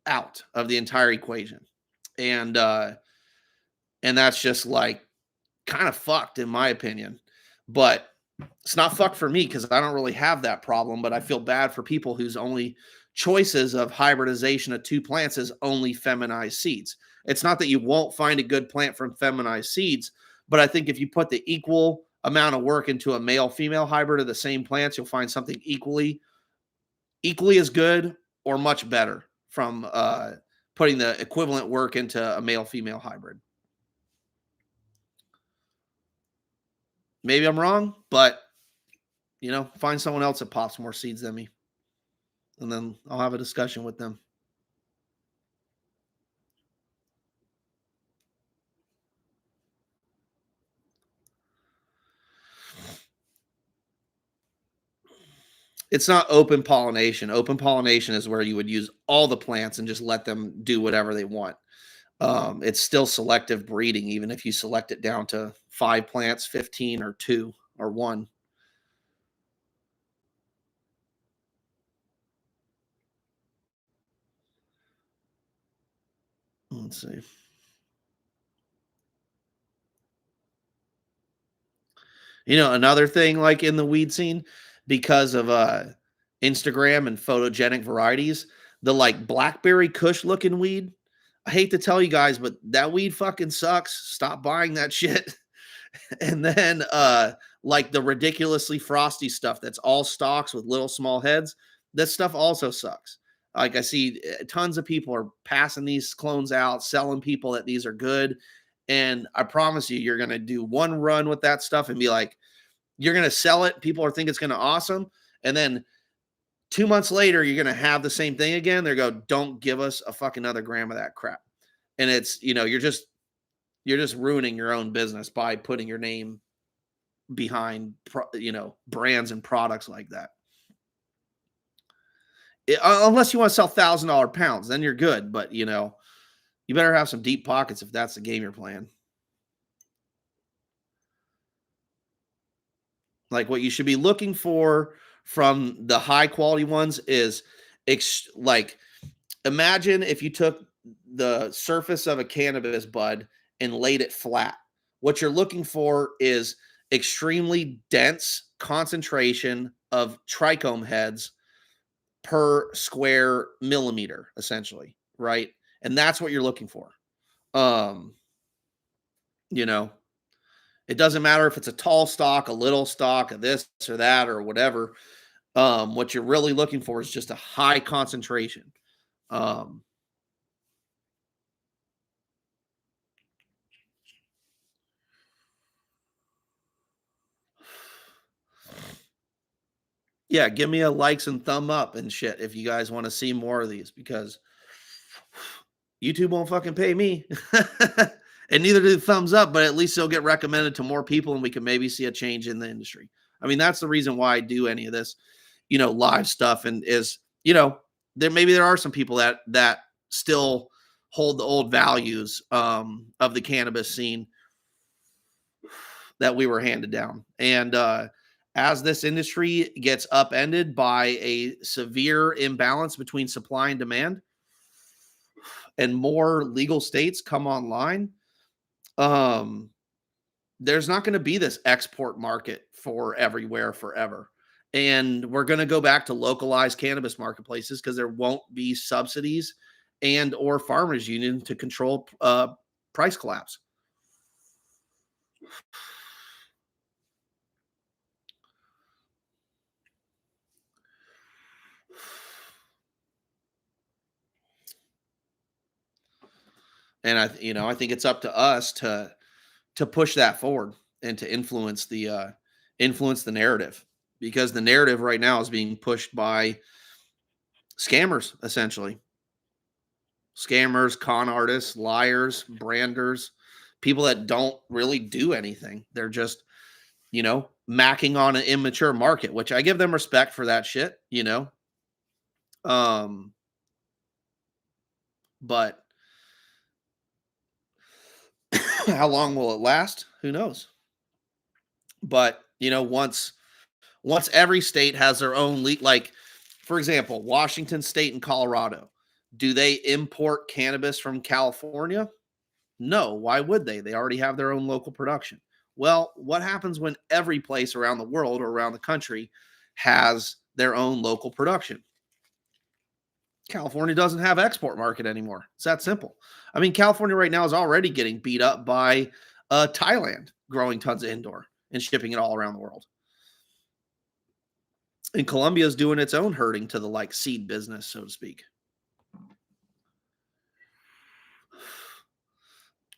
S1: out of the entire equation. And that's just like kind of fucked in my opinion. But it's not fucked for me because I don't really have that problem, but I feel bad for people whose only choices of hybridization of 2 plants is only feminized seeds. It's not that you won't find a good plant from feminized seeds, but I think if you put the equal amount of work into a male-female hybrid of the same plants, you'll find something equally as good or much better from putting the equivalent work into a male-female hybrid. Maybe I'm wrong, but, find someone else that pops more seeds than me, and then I'll have a discussion with them. It's not open pollination. Open pollination is where you would use all the plants and just let them do whatever they want. It's still selective breeding, even if you select it down to 5 plants, 15, or 2, or 1. Let's see. Another thing like in the weed scene, because of Instagram and photogenic varieties, the like blackberry kush looking weed. I hate to tell you guys, but that weed fucking sucks. Stop buying that shit. And then like the ridiculously frosty stuff that's all stalks with little small heads, that stuff also sucks. Like I see tons of people are passing these clones out, selling people that these are good. And I promise you, you're going to do one run with that stuff and be like, you're going to sell it. People are think it's going to awesome. And then 2 months later, you're going to have the same thing again. They go, don't give us a fucking another gram of that crap. And it's, you're just ruining your own business by putting your name behind, brands and products like that. Unless you want to sell $1,000 pounds, then you're good. But, you better have some deep pockets if that's the game you're playing. Like what you should be looking for from the high quality ones is like, imagine if you took the surface of a cannabis bud and laid it flat. What you're looking for is extremely dense concentration of trichome heads per square millimeter, essentially, right? And that's what you're looking for. It doesn't matter if it's a tall stalk, a little stalk, a this or that or whatever. What you're really looking for is just a high concentration. Yeah, give me a likes and thumb up and shit if you guys want to see more of these, because YouTube won't fucking pay me. And neither do the thumbs up, but at least they'll get recommended to more people and we can maybe see a change in the industry. I mean, that's the reason why I do any of this, live stuff, and is, there are some people that still hold the old values of the cannabis scene that we were handed down. And as this industry gets upended by a severe imbalance between supply and demand, and more legal states come online, um, there's not going to be this export market for everywhere forever. And we're going to go back to localized cannabis marketplaces because there won't be subsidies and or farmers union to control price collapse. And I think it's up to us to push that forward and to influence the narrative, because the narrative right now is being pushed by scammers, essentially. Scammers, con artists, liars, branders, people that don't really do anything. They're just, macking on an immature market, which I give them respect for that shit. Um, but how long will it last? Who knows? But once every state has their own like, for example, Washington State and Colorado, do they import cannabis from California? No. Why would they? They already have their own local production. Well, what happens when every place around the world or around the country has their own local production? California doesn't have export market anymore. It's that simple. I mean, California right now is already getting beat up by Thailand growing tons of indoor and shipping it all around the world. And Colombia is doing its own herding to the like seed business, so to speak.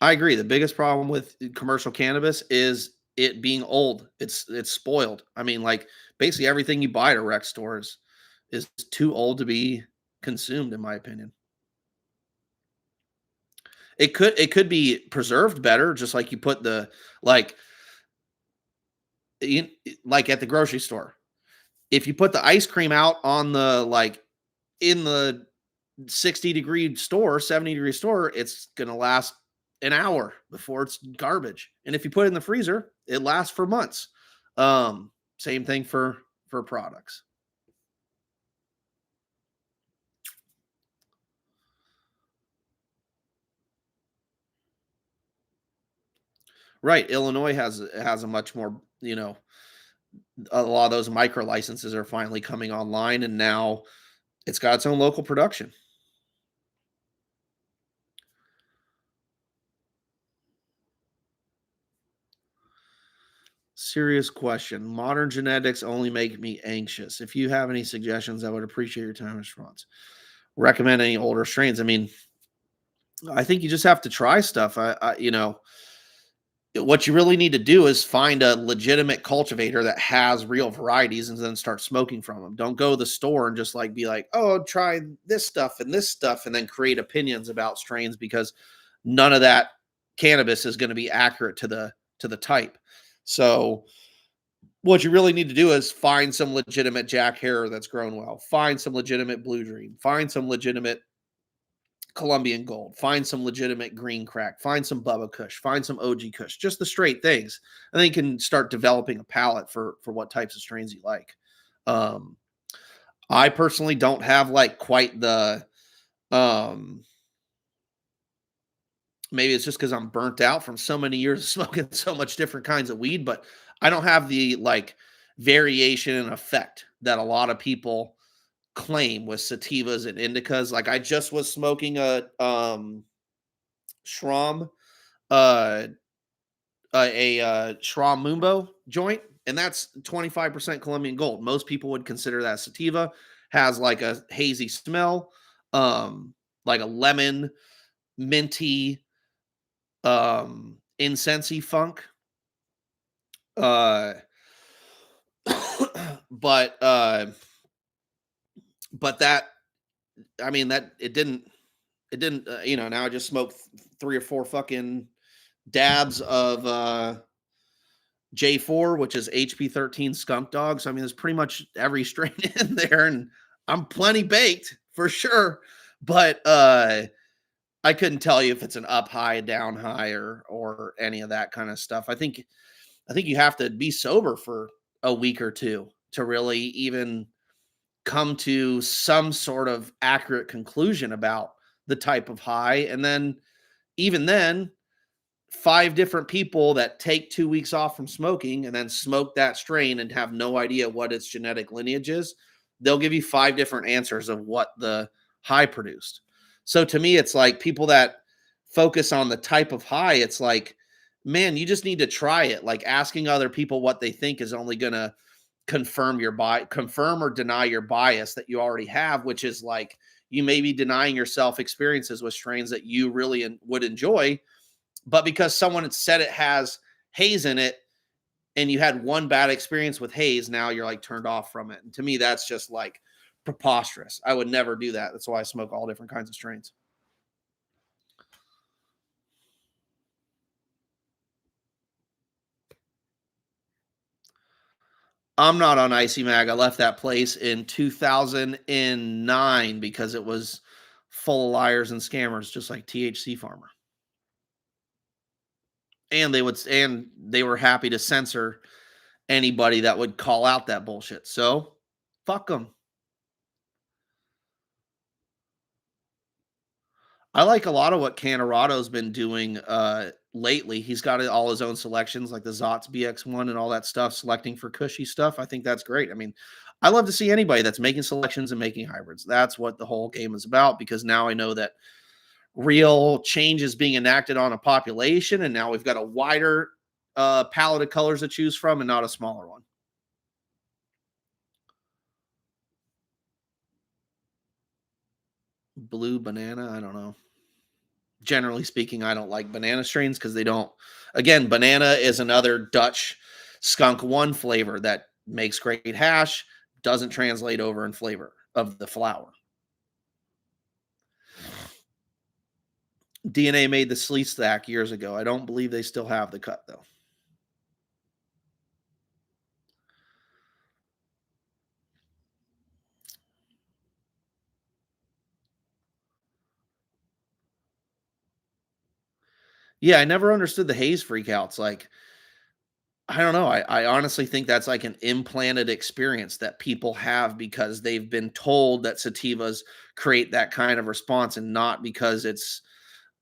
S1: I agree. The biggest problem with commercial cannabis is it being old. It's spoiled. I mean, like basically everything you buy at a rec store is too old to be consumed, in my opinion. It could be preserved better, just like you put the like like at the grocery store. If you put the ice cream out on the like in the 60-degree store, 70-degree store, it's gonna last an hour before it's garbage. And if you put it in the freezer, it lasts for months. Same thing for products. Right. Illinois has a much more, a lot of those micro licenses are finally coming online, and now it's got its own local production. Serious question. Modern genetics only make me anxious. If you have any suggestions, I would appreciate your time and response. Recommend any older strains. I mean, I think you just have to try stuff. What you really need to do is find a legitimate cultivator that has real varieties and then start smoking from them. Don't go to the store and just like be like, oh, try this stuff, and then create opinions about strains, because none of that cannabis is going to be accurate to the type. So what you really need to do is find some legitimate Jack Herer that's grown well. Find some legitimate Blue Dream. Find some legitimate Colombian Gold. Find some legitimate Green Crack. Find some Bubba Kush. Find some OG Kush. Just the straight things. And then you can start developing a palate for what types of strains you like. I personally don't have like quite the maybe it's just because I'm burnt out from so many years of smoking so much different kinds of weed, but I don't have the like variation and effect that a lot of people claim with sativas and indicas. Like I just was smoking a Shram, uh, Shram Mumbo joint, and that's 25% Colombian Gold. Most people would consider that sativa. Has like a hazy smell, like a lemon, minty, incensey funk. Uh, but that, I mean, that it didn't, now I just smoke 3 or 4 fucking dabs of J4, which is HP13 skunk dog. So I mean, there's pretty much every strain in there, and I'm plenty baked for sure. But I couldn't tell you if it's an up high, down high, or any of that kind of stuff. I think you have to be sober for a week or two to really even come to some sort of accurate conclusion about the type of high. And then, even then, 5 different people that take 2 weeks off from smoking and then smoke that strain and have no idea what its genetic lineage is, they'll give you 5 different answers of what the high produced. So to me, it's like people that focus on the type of high, it's like, man, you just need to try it. Like asking other people what they think is only going to confirm or deny your bias that you already have, which is like you may be denying yourself experiences with strains that you really would enjoy, but because someone had said it has haze in it and you had one bad experience with haze, now you're like turned off from it. And to me, that's just like preposterous. I would never do that. That's why I smoke all different kinds of strains. I'm not on Icy Mag. I left that place in 2009 because it was full of liars and scammers, just like THC Farmer. And they were happy to censor anybody that would call out that bullshit. So fuck them. I like a lot of what Canado's been doing lately. He's got all his own selections, like the Zots BX1 and all that stuff, selecting for cushy stuff. I think that's great. I mean, I love to see anybody that's making selections and making hybrids. That's what the whole game is about, because now I know that real change is being enacted on a population, and now we've got a wider palette of colors to choose from and not a smaller one. Blue banana, I don't know. Generally speaking, I don't like banana strains because they don't. Again, banana is another Dutch skunk one flavor that makes great hash, doesn't translate over in flavor of the flower. DNA made the sleet stack years ago. I don't believe they still have the cut though. Yeah, I never understood the haze freakouts. Like, I don't know. I honestly think that's like an implanted experience that people have because they've been told that sativas create that kind of response, and not because it's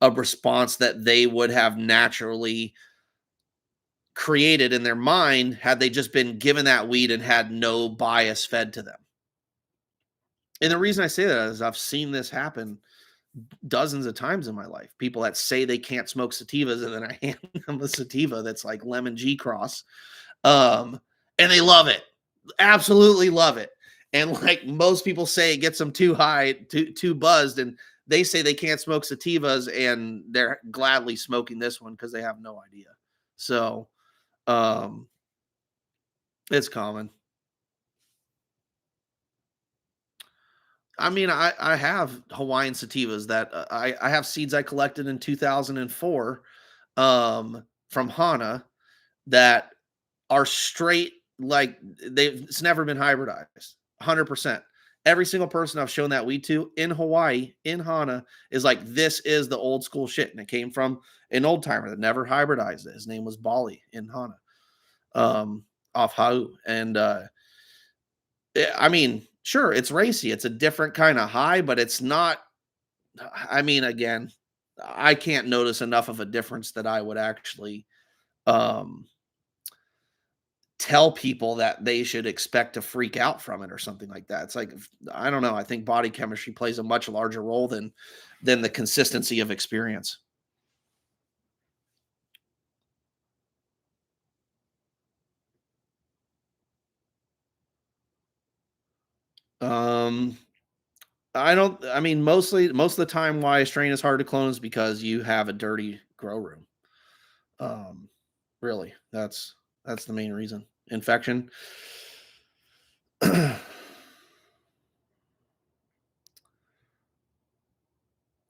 S1: a response that they would have naturally created in their mind had they just been given that weed and had no bias fed to them. And the reason I say that is I've seen this happen dozens of times in my life. People that say they can't smoke sativas, and then I hand them a sativa that's like lemon G cross, and they love it, absolutely love it. And like most people say, it gets them too high, too buzzed, and they say they can't smoke sativas, and they're gladly smoking this one because they have no idea. So, um, it's common. I mean, I have Hawaiian sativas that I have seeds I collected in 2004 from Hana that are straight, like it's never been hybridized 100%. Every single person I've shown that weed to in Hawaii, in Hana, is like, this is the old school shit. And it came from an old timer that never hybridized it. His name was Bali in Hana, off Hau. And I mean, sure, it's racy. It's a different kind of high, but it's not. I mean, again, I can't notice enough of a difference that I would actually um, tell people that they should expect to freak out from it or something like that. It's like, I don't know. I think body chemistry plays a much larger role than the consistency of experience. Um, I don't. I mean, most of the time, why a strain is hard to clone is because you have a dirty grow room. Um, really, that's the main reason. Infection. I'm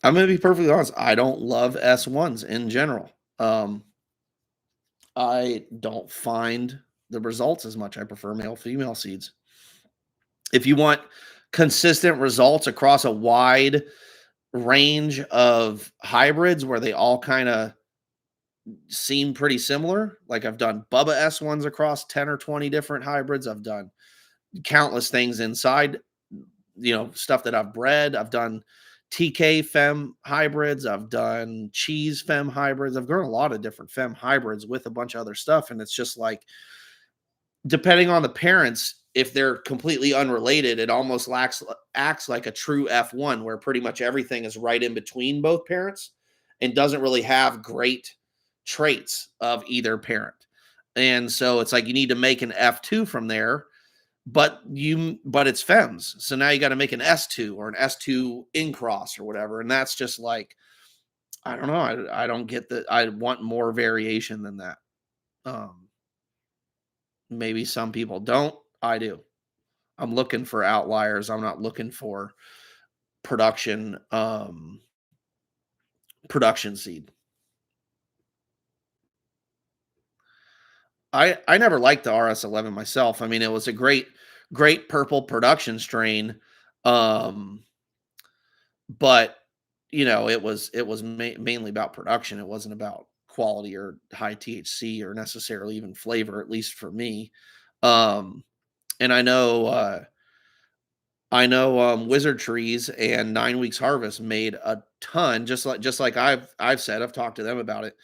S1: gonna be perfectly honest. I don't love S1s in general. I don't find the results as much. I prefer male female seeds. If you want consistent results across a wide range of hybrids where they all kind of seem pretty similar. Like I've done Bubba S ones across 10 or 20 different hybrids. I've done countless things inside, stuff that I've bred. I've done TK Fem hybrids. I've done cheese Fem hybrids. I've grown a lot of different Fem hybrids with a bunch of other stuff. And it's just like, depending on the parents, if they're completely unrelated, it almost acts like a true F1 where pretty much everything is right in between both parents and doesn't really have great traits of either parent. And so it's like you need to make an F2 from there, but it's Fems. So now you got to make an S2 or an S2 in cross or whatever. And that's just like, I don't know. I don't get that. I want more variation than that. Maybe some people don't. I do. I'm looking for outliers. I'm not looking for production production seed. I never liked the RS11 myself. I mean, it was a great purple production strain. But it was mainly about production. It wasn't about quality or high THC or necessarily even flavor, at least for me. And I know Wizard Trees and 9 Weeks Harvest made a ton, just like I've said. I've talked to them about it.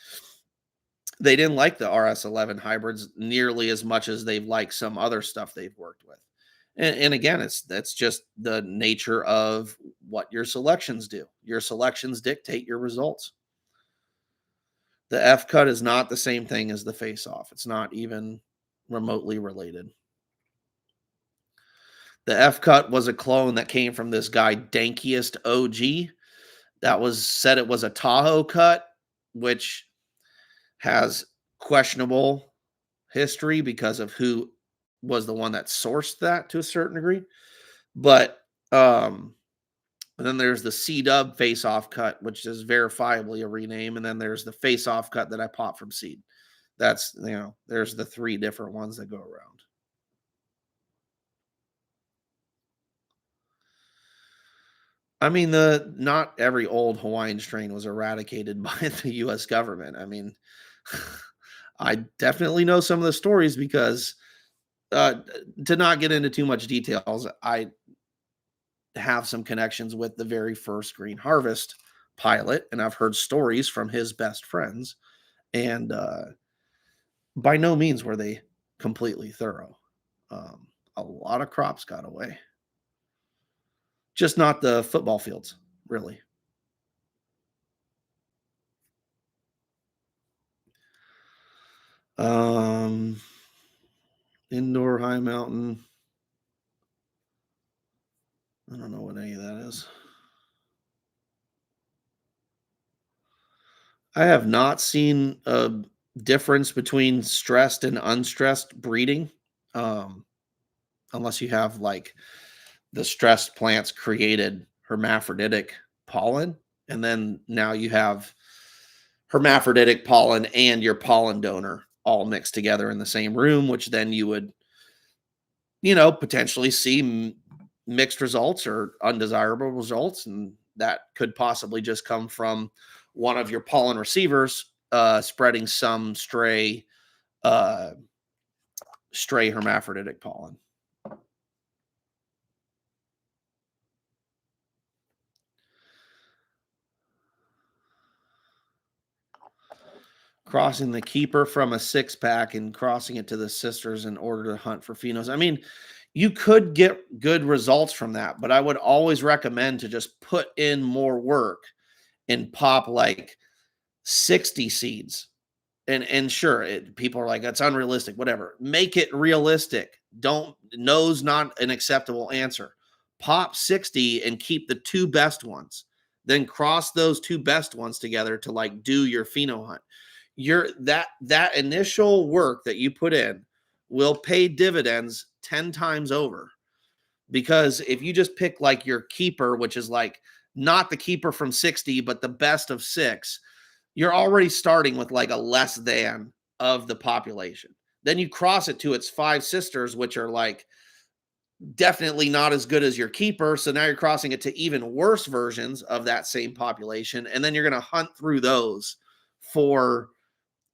S1: They didn't like the RS11 hybrids nearly as much as they've liked some other stuff they've worked with. And again, that's just the nature of what your selections do. Your selections dictate your results. The F cut is not the same thing as the face off. It's not even remotely related. The F cut was a clone that came from this guy, Dankiest OG. That was said it was a Tahoe cut, which has questionable history because of who was the one that sourced that to a certain degree. But and then there's the C-Dub face-off cut, which is verifiably a rename, and then there's the face-off cut that I popped from Seed. That's, there's the 3 different ones that go around. I mean, not every old Hawaiian strain was eradicated by the U.S. government. I mean, I definitely know some of the stories because, to not get into too much details, I have some connections with the very first Green Harvest pilot, and I've heard stories from his best friends, and by no means were they completely thorough. A lot of crops got away, just not the football fields, really. Um, Indoor high mountain. I don't know what any of that is. I have not seen a difference between stressed and unstressed breeding, um, unless you have like the stressed plants created hermaphroditic pollen, and then now you have hermaphroditic pollen and your pollen donor all mixed together in the same room, which then you would, potentially see mixed results or undesirable results, and that could possibly just come from one of your pollen receivers spreading some uh, stray hermaphroditic pollen. Crossing the keeper from a 6-pack and crossing it to the sisters in order to hunt for phenos. I mean, you could get good results from that, but I would always recommend to just put in more work and pop like 60 seeds. And sure, people are like, that's unrealistic, whatever. Make it realistic. No's not an acceptable answer. Pop 60 and keep the 2 best ones. Then cross those 2 best ones together to like do your pheno hunt. That initial work that you put in will pay dividends 10 times over. Because if you just pick like your keeper, which is like not the keeper from 60, but the best of 6, you're already starting with like a less than of the population. Then you cross it to its 5 sisters, which are like definitely not as good as your keeper. So now you're crossing it to even worse versions of that same population. And then you're going to hunt through those for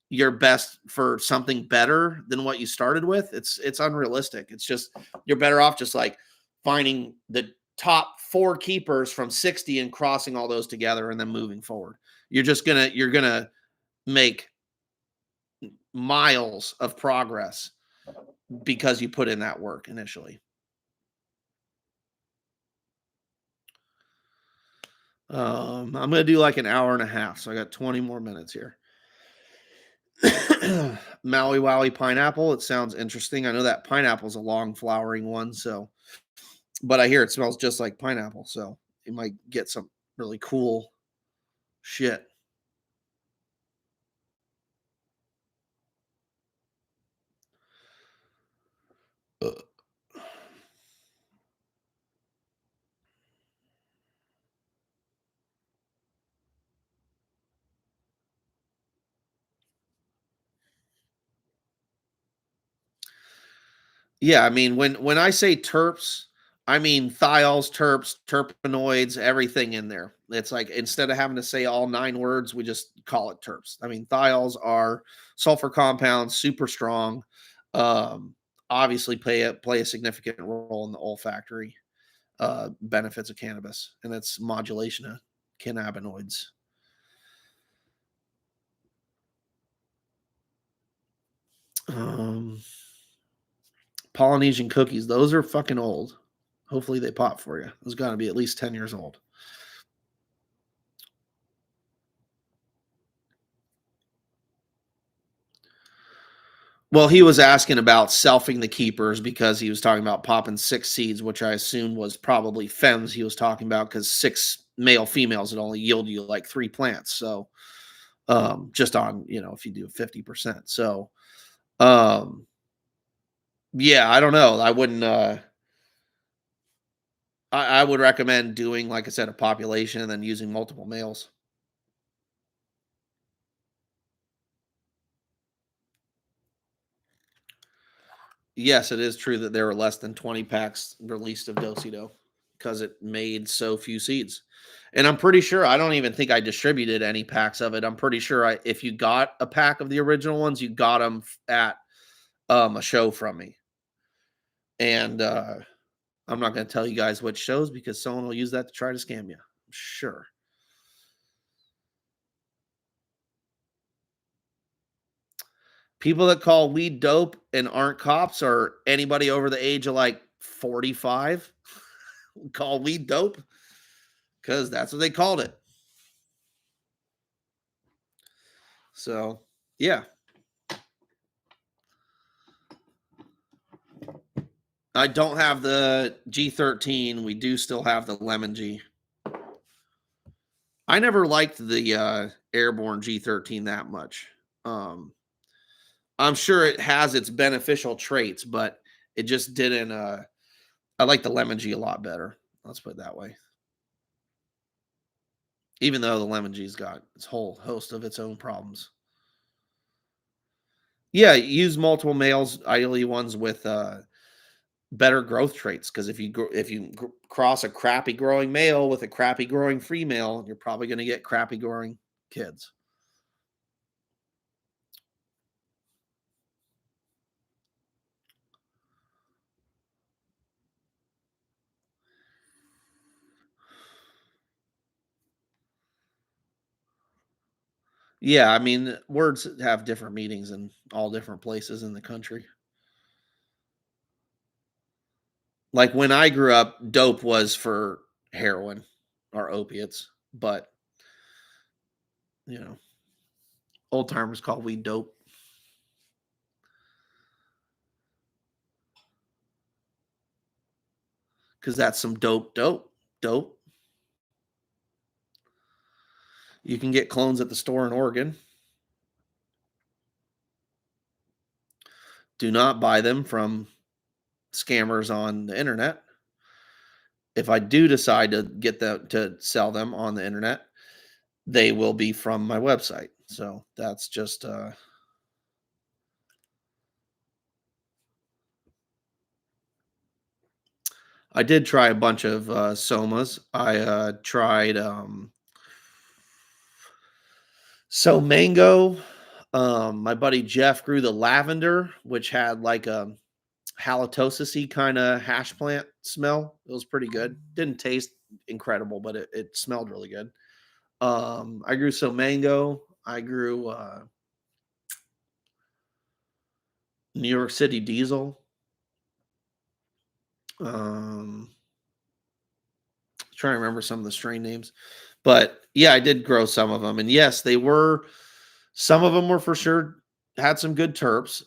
S1: your best, for something better than what you started with. It's unrealistic. It's just, you're better off just like finding the top 4 keepers from 60 and crossing all those together and then moving forward. You're gonna make miles of progress because you put in that work initially. I'm gonna do like an hour and a half, so I got 20 more minutes here. Maui Wowie pineapple. It sounds interesting. I know that pineapple is a long flowering one, so but I hear it smells just like pineapple, so you might get some really cool shit. Uh, Yeah, I mean, when I say terps, I mean thiols, terps, terpenoids, everything in there. It's like instead of having to say all 9 words, we just call it terps. I mean, thiols are sulfur compounds, super strong. Um, Obviously play a significant role in the olfactory benefits of cannabis and its modulation of cannabinoids. Um, Polynesian cookies, those are fucking old. Hopefully they pop for you. Those got to be at least 10 years old. Well, he was asking about selfing the keepers because he was talking about popping 6 seeds, which I assume was probably femmes he was talking about because 6 male females would only yield you like 3 plants. So just on, if you do 50%. So um yeah, I don't know. I wouldn't I would recommend doing, like I said, a population and then using multiple males. Yes, it is true that there were less than 20 packs released of Dosido because it made so few seeds. And I'm pretty sure I don't even think I distributed any packs of it. I'm pretty sure if you got a pack of the original ones, you got them at a show from me. And I'm not going to tell you guys which shows because someone will use that to try to scam you. I'm sure. People that call weed dope and aren't cops or anybody over the age of like 45 call weed dope because that's what they called it. So, yeah, I don't have the G13. We do still have the Lemon G. I never liked the Airborne G13 that much. Um, I'm sure it has its beneficial traits, but it just didn't. I like the Lemon G a lot better. Let's put it that way. Even though the Lemon G's got its whole host of its own problems. Yeah, use multiple males, ideally ones with better growth traits. Because if you cross a crappy growing male with a crappy growing female, you're probably going to get crappy growing kids. Yeah, I mean, words have different meanings in all different places in the country. Like when I grew up, dope was for heroin or opiates, but you know, old timers call weed dope because that's some dope. You can get clones at the store in Oregon. Do not buy them from scammers on the internet. If I do decide to get them to sell them on the internet, they will be from my website. So that's just I did try a bunch of somas. I tried so mango. My buddy Jeff grew the lavender, which had like a halitosis kind of hash plant smell. It was pretty good. Didn't taste incredible, but it smelled really good. I grew some mango. I grew New York City diesel. Um, Trying to remember some of the strain names, but yeah, I did grow some of them, and yes, they were. Some of them were for sure had some good terps.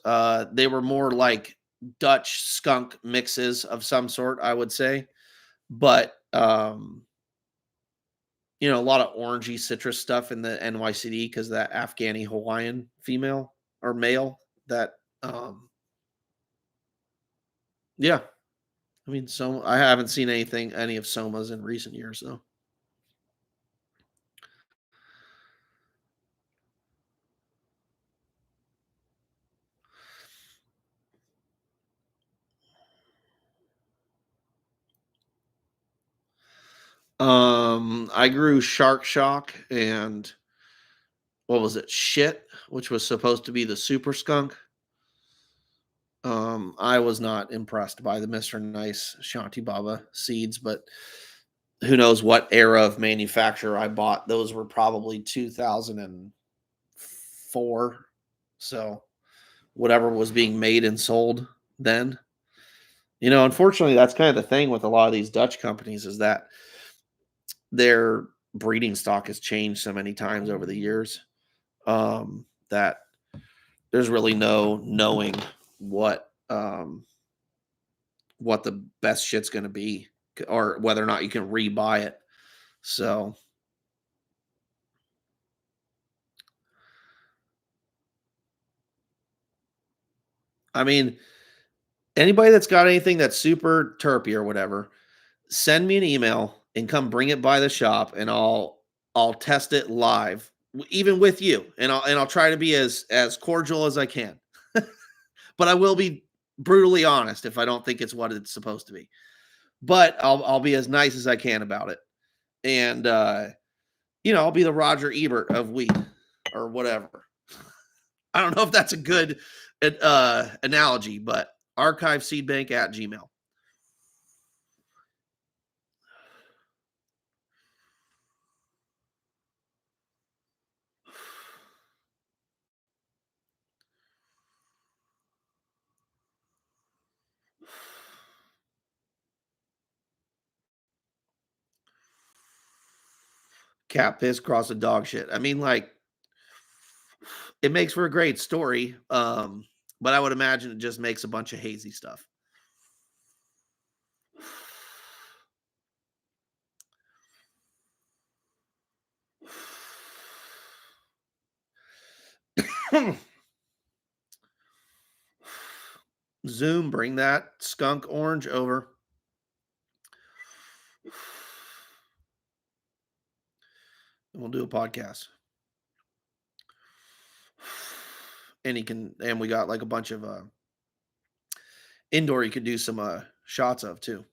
S1: They were more like Dutch skunk mixes of some sort, I would say, but a lot of orangey citrus stuff in the NYCD because that Afghani Hawaiian female or male that um yeah. I mean, so I haven't seen any of Soma's in recent years though. I grew Shark Shock and what was it? Shit, which was supposed to be the super skunk. I was not impressed by the Mr. Nice Shanti Baba seeds, but who knows what era of manufacturer I bought. Those were probably 2004. So whatever was being made and sold then. Unfortunately, that's kind of the thing with a lot of these Dutch companies is that their breeding stock has changed so many times over the years that there's really no knowing what the best shit's going to be or whether or not you can rebuy it. So, I mean, anybody that's got anything that's super terpy or whatever, send me an email and come bring it by the shop and I'll test it live even with you and I'll try to be as cordial as I can. But I will be brutally honest if I don't think it's what it's supposed to be. But I'll be as nice as I can about it. And I'll be the Roger Ebert of wheat or whatever. I don't know if that's a good analogy, but archiveseedbank at Gmail. Cat piss cross a dog shit. I mean, like, it makes for a great story. But I would imagine it just makes a bunch of hazy stuff. Zoom, bring that skunk orange over. And we'll do a podcast. And we got like a bunch of indoor you could do some shots of too.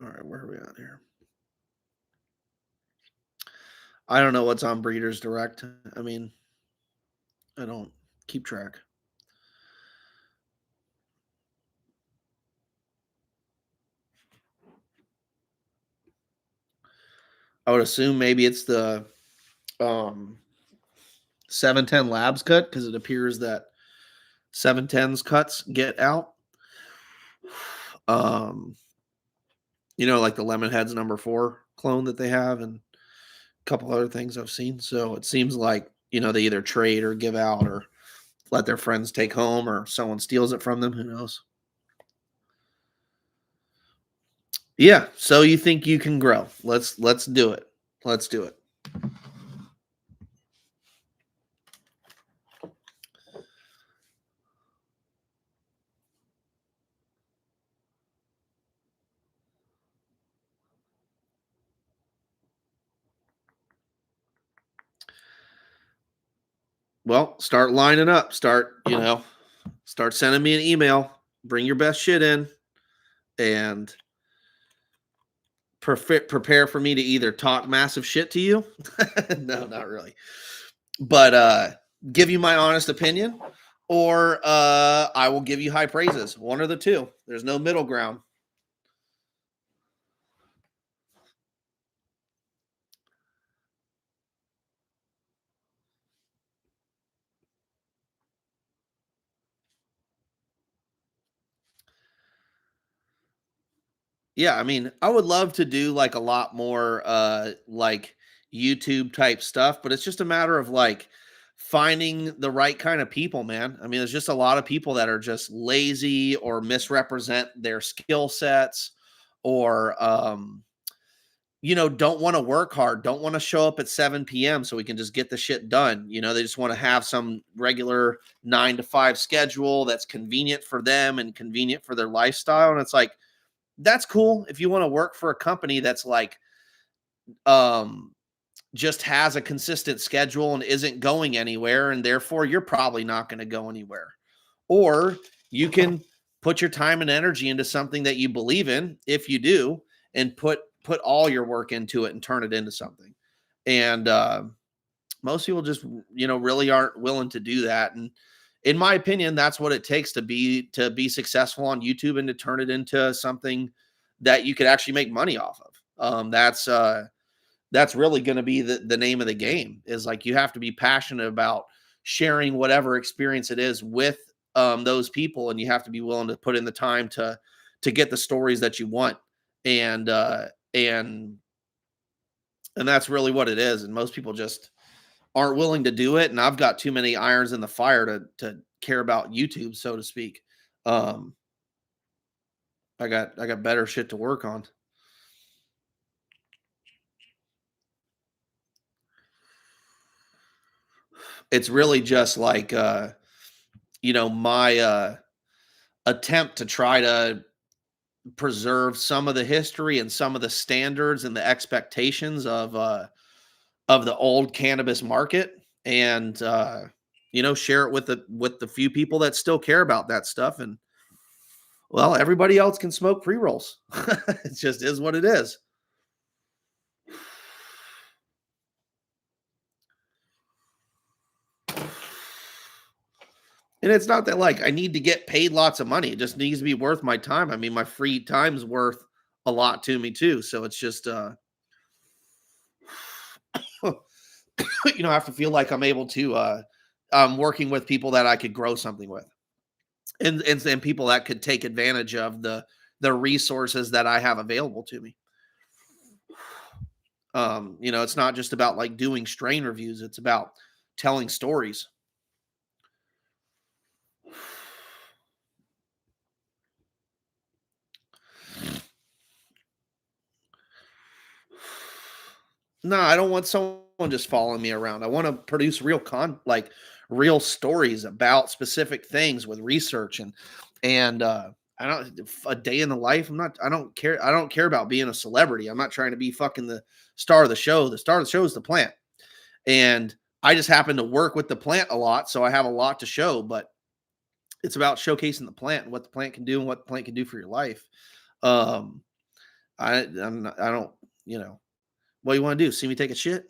S1: All right, where are we at here? I don't know what's on Breeders Direct. I mean, I don't keep track. I would assume maybe it's the um 710 Labs cut because it appears that 710's cuts get out. Um, like the Lemonheads number 4 clone that they have and a couple other things I've seen. So it seems like, they either trade or give out or let their friends take home or someone steals it from them. Who knows? Yeah. So you think you can grow. Let's do it. Let's do it. Well, start lining up. Start sending me an email. Bring your best shit in and prepare for me to either talk massive shit to you. No, not really. But give you my honest opinion, or I will give you high praises. One or the two. There's no middle ground. Yeah, I mean, I would love to do like a lot more like YouTube type stuff, but it's just a matter of like finding the right kind of people, man. I mean, there's just a lot of people that are just lazy or misrepresent their skill sets or don't want to work hard, don't want to show up at 7 p.m. so we can just get the shit done. They just want to have some regular 9 to 5 schedule that's convenient for them and convenient for their lifestyle. And it's like, that's cool if you want to work for a company that's like um just has a consistent schedule and isn't going anywhere, and therefore you're probably not going to go anywhere. Or you can put your time and energy into something that you believe in, if you do, and put all your work into it and turn it into something. And most people just really aren't willing to do that. And in my opinion, that's what it takes to be successful on YouTube and to turn it into something that you could actually make money off of. That's really going to be the name of the game. Is like, you have to be passionate about sharing whatever experience it is with those people, and you have to be willing to put in the time to get the stories that you want. And and that's really what it is. And most people just aren't willing to do it. And I've got too many irons in the fire to care about YouTube, so to speak. Um, I got better shit to work on. It's really just like my attempt to try to preserve some of the history and some of the standards and the expectations of the old cannabis market, and share it with the few people that still care about that stuff. And well, everybody else can smoke pre-rolls. It just is what it is. And it's not that like I need to get paid lots of money. It just needs to be worth my time. I mean, my free time's worth a lot to me too. So it's just I have to feel like I'm able to working with people that I could grow something with. And people that could take advantage of the resources that I have available to me. It's not just about like doing strain reviews, it's about telling stories. No, I don't want someone just following me around. I want to produce real stories about specific things with research and I don't a day in the life. I don't care about being a celebrity. I'm not trying to be fucking the star of the show. The star of the show is the plant. And I just happen to work with the plant a lot, so I have a lot to show, but it's about showcasing the plant and what the plant can do and what the plant can do for your life. Um I don't, what do you want to do? See me take a shit?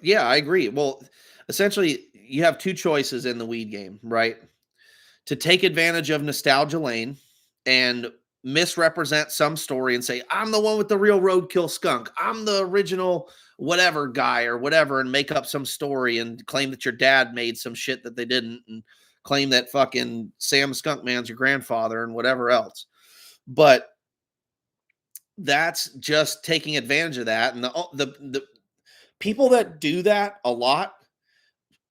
S1: Yeah, I agree. Well, essentially, you have two choices in the weed game, right? To take advantage of nostalgia lane and misrepresent some story and say, I'm the one with the real roadkill skunk. I'm the original whatever guy or whatever, and make up some story and claim that your dad made some shit that they didn't, and claim that fucking Sam Skunk Man's your grandfather and whatever else. But that's just taking advantage of that. And the people that do that a lot,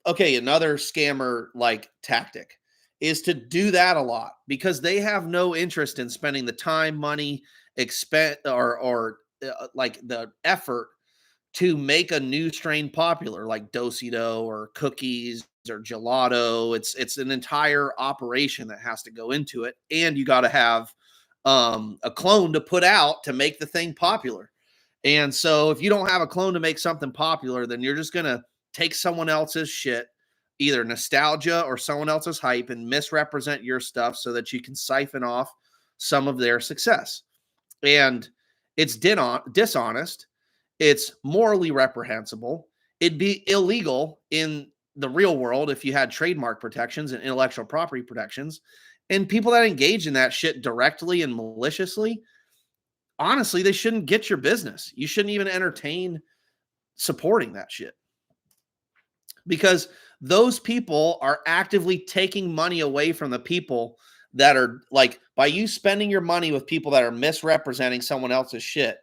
S1: okay, another scammer like tactic is to do that a lot because they have no interest in spending the time, money, expense, or like the effort to make a new strain popular, like Dosido or cookies or gelato. It's an entire operation that has to go into it, and you got to have a clone to put out to make the thing popular. And so if you don't have a clone to make something popular, then you're just gonna take someone else's shit, either nostalgia or someone else's hype, and misrepresent your stuff so that you can siphon off some of their success. And it's dishonest. It's morally reprehensible. It'd be illegal in the real world if you had trademark protections and intellectual property protections. And people that engage in that shit directly and maliciously, honestly, they shouldn't get your business. You shouldn't even entertain supporting that shit, because those people are actively taking money away from the people that are like, by you spending your money with people that are misrepresenting someone else's shit,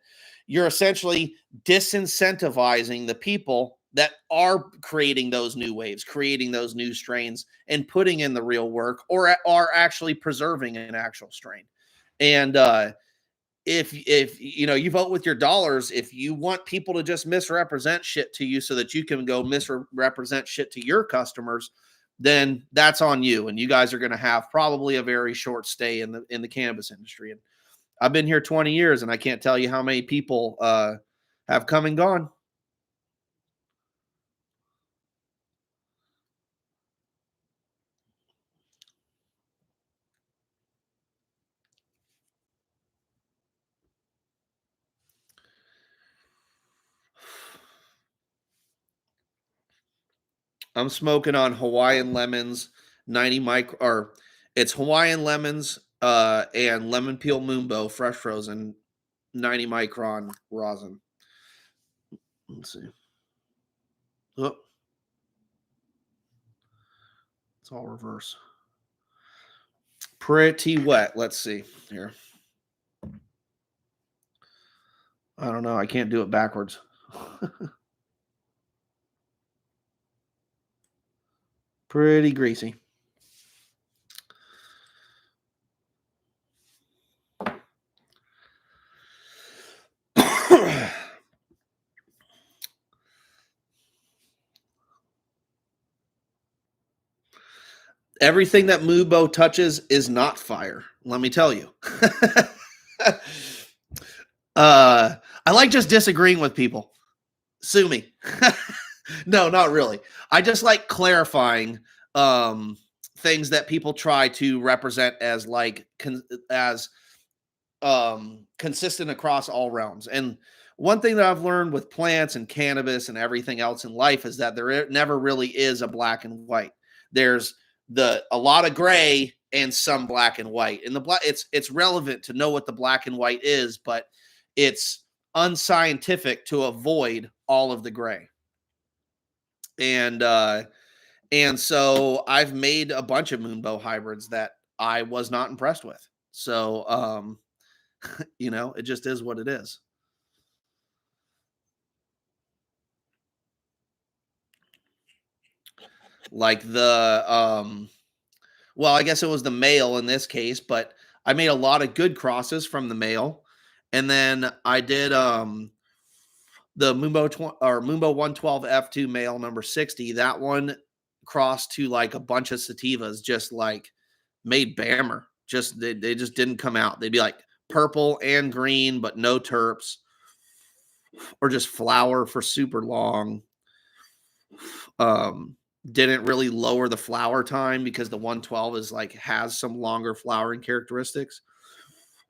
S1: you're essentially disincentivizing the people that are creating those new waves, creating those new strains, and putting in the real work, or are actually preserving an actual strain. And if you know, you vote with your dollars, if you want people to just misrepresent shit to you so that you can go misrepresent shit to your customers, then that's on you, and you guys are going to have probably a very short stay in the cannabis industry. And I've been here 20 years, and I can't tell you how many people have come and gone. I'm smoking on Hawaiian lemons, 90 micro, or it's Hawaiian lemons and lemon peel moonbow, fresh frozen, 90 micron rosin. Let's see. Oh, it's all reverse. Pretty wet. Let's see here. I don't know. I can't do it backwards. Pretty greasy. Everything that Mubo touches is not fire. Let me tell you. I like just disagreeing with people. Sue me. No, not really. I just like clarifying things that people try to represent as like as consistent across all realms. And one thing that I've learned with plants and cannabis and everything else in life is that there never really is a black and white. There's a lot of gray and some black and white. And the black, it's relevant to know what the black and white is, but it's unscientific to avoid all of the gray. And so I've made a bunch of moonbow hybrids that I was not impressed with. So you know, it just is what it is. Like well, I guess it was the male in this case, but I made a lot of good crosses from the male. And then I did the Mumbo 112 F2 male number 60. That one crossed to like a bunch of sativas, just like made Bammer. Just they just didn't come out. They'd be like purple and green, but no terps, or just flower for super long. Didn't really lower the flower time because the 112 is like has some longer flowering characteristics.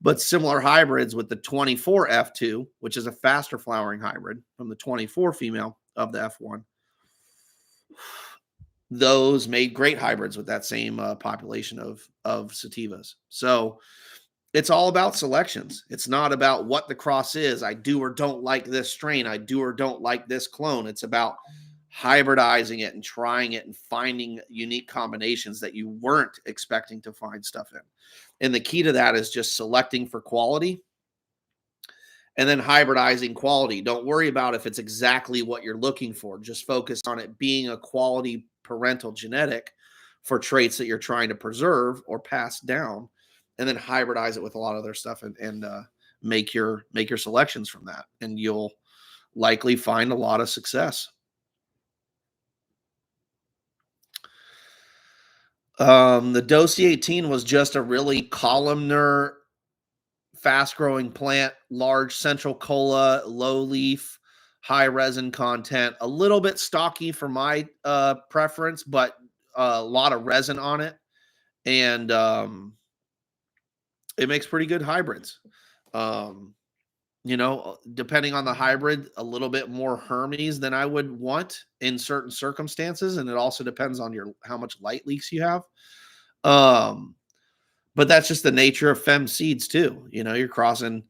S1: But similar hybrids with the 24 F2, which is a faster flowering hybrid from the 24 female of the F1. Those made great hybrids with that same population of sativas. So it's all about selections. It's not about what the cross is. I do or don't like this strain. I do or don't like this clone. It's about hybridizing it and trying it and finding unique combinations that you weren't expecting to find stuff in. And the key to that is just selecting for quality and then hybridizing quality. Don't worry about if it's exactly what you're looking for. Just focus on it being a quality parental genetic for traits that you're trying to preserve or pass down, and then hybridize it with a lot of other stuff and make your selections from that. And you'll likely find a lot of success. The Dosi 18 was just a really columnar, fast growing plant, large central cola, low leaf, high resin content, a little bit stocky for my preference, but a lot of resin on it. And it makes pretty good hybrids. Um, depending on the hybrid, a little bit more Hermes than I would want in certain circumstances. And it also depends on your how much light leaks you have. Um, but that's just the nature of fem seeds too. You're crossing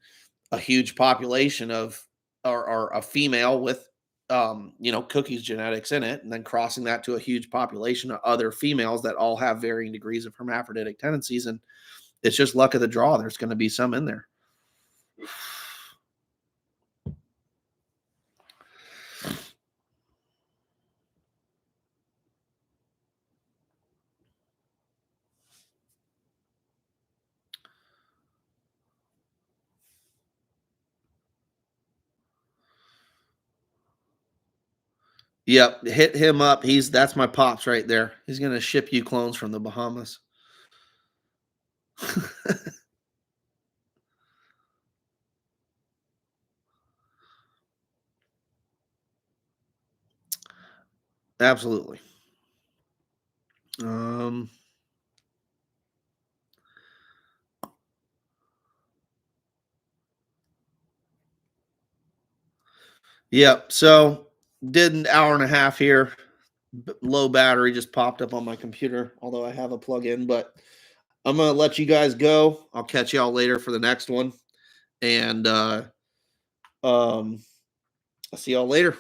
S1: a huge population of or a female with cookies genetics in it, and then crossing that to a huge population of other females that all have varying degrees of hermaphroditic tendencies. And it's just luck of the draw. There's going to be some in there. Yep, hit him up. That's my pops right there. He's gonna ship you clones from the Bahamas. Absolutely. Um, yep. So did an hour and a half here. Low battery just popped up on my computer, although I have a plug-in. But I'm gonna let you guys go. I'll catch y'all later for the next one, and I'll see y'all later.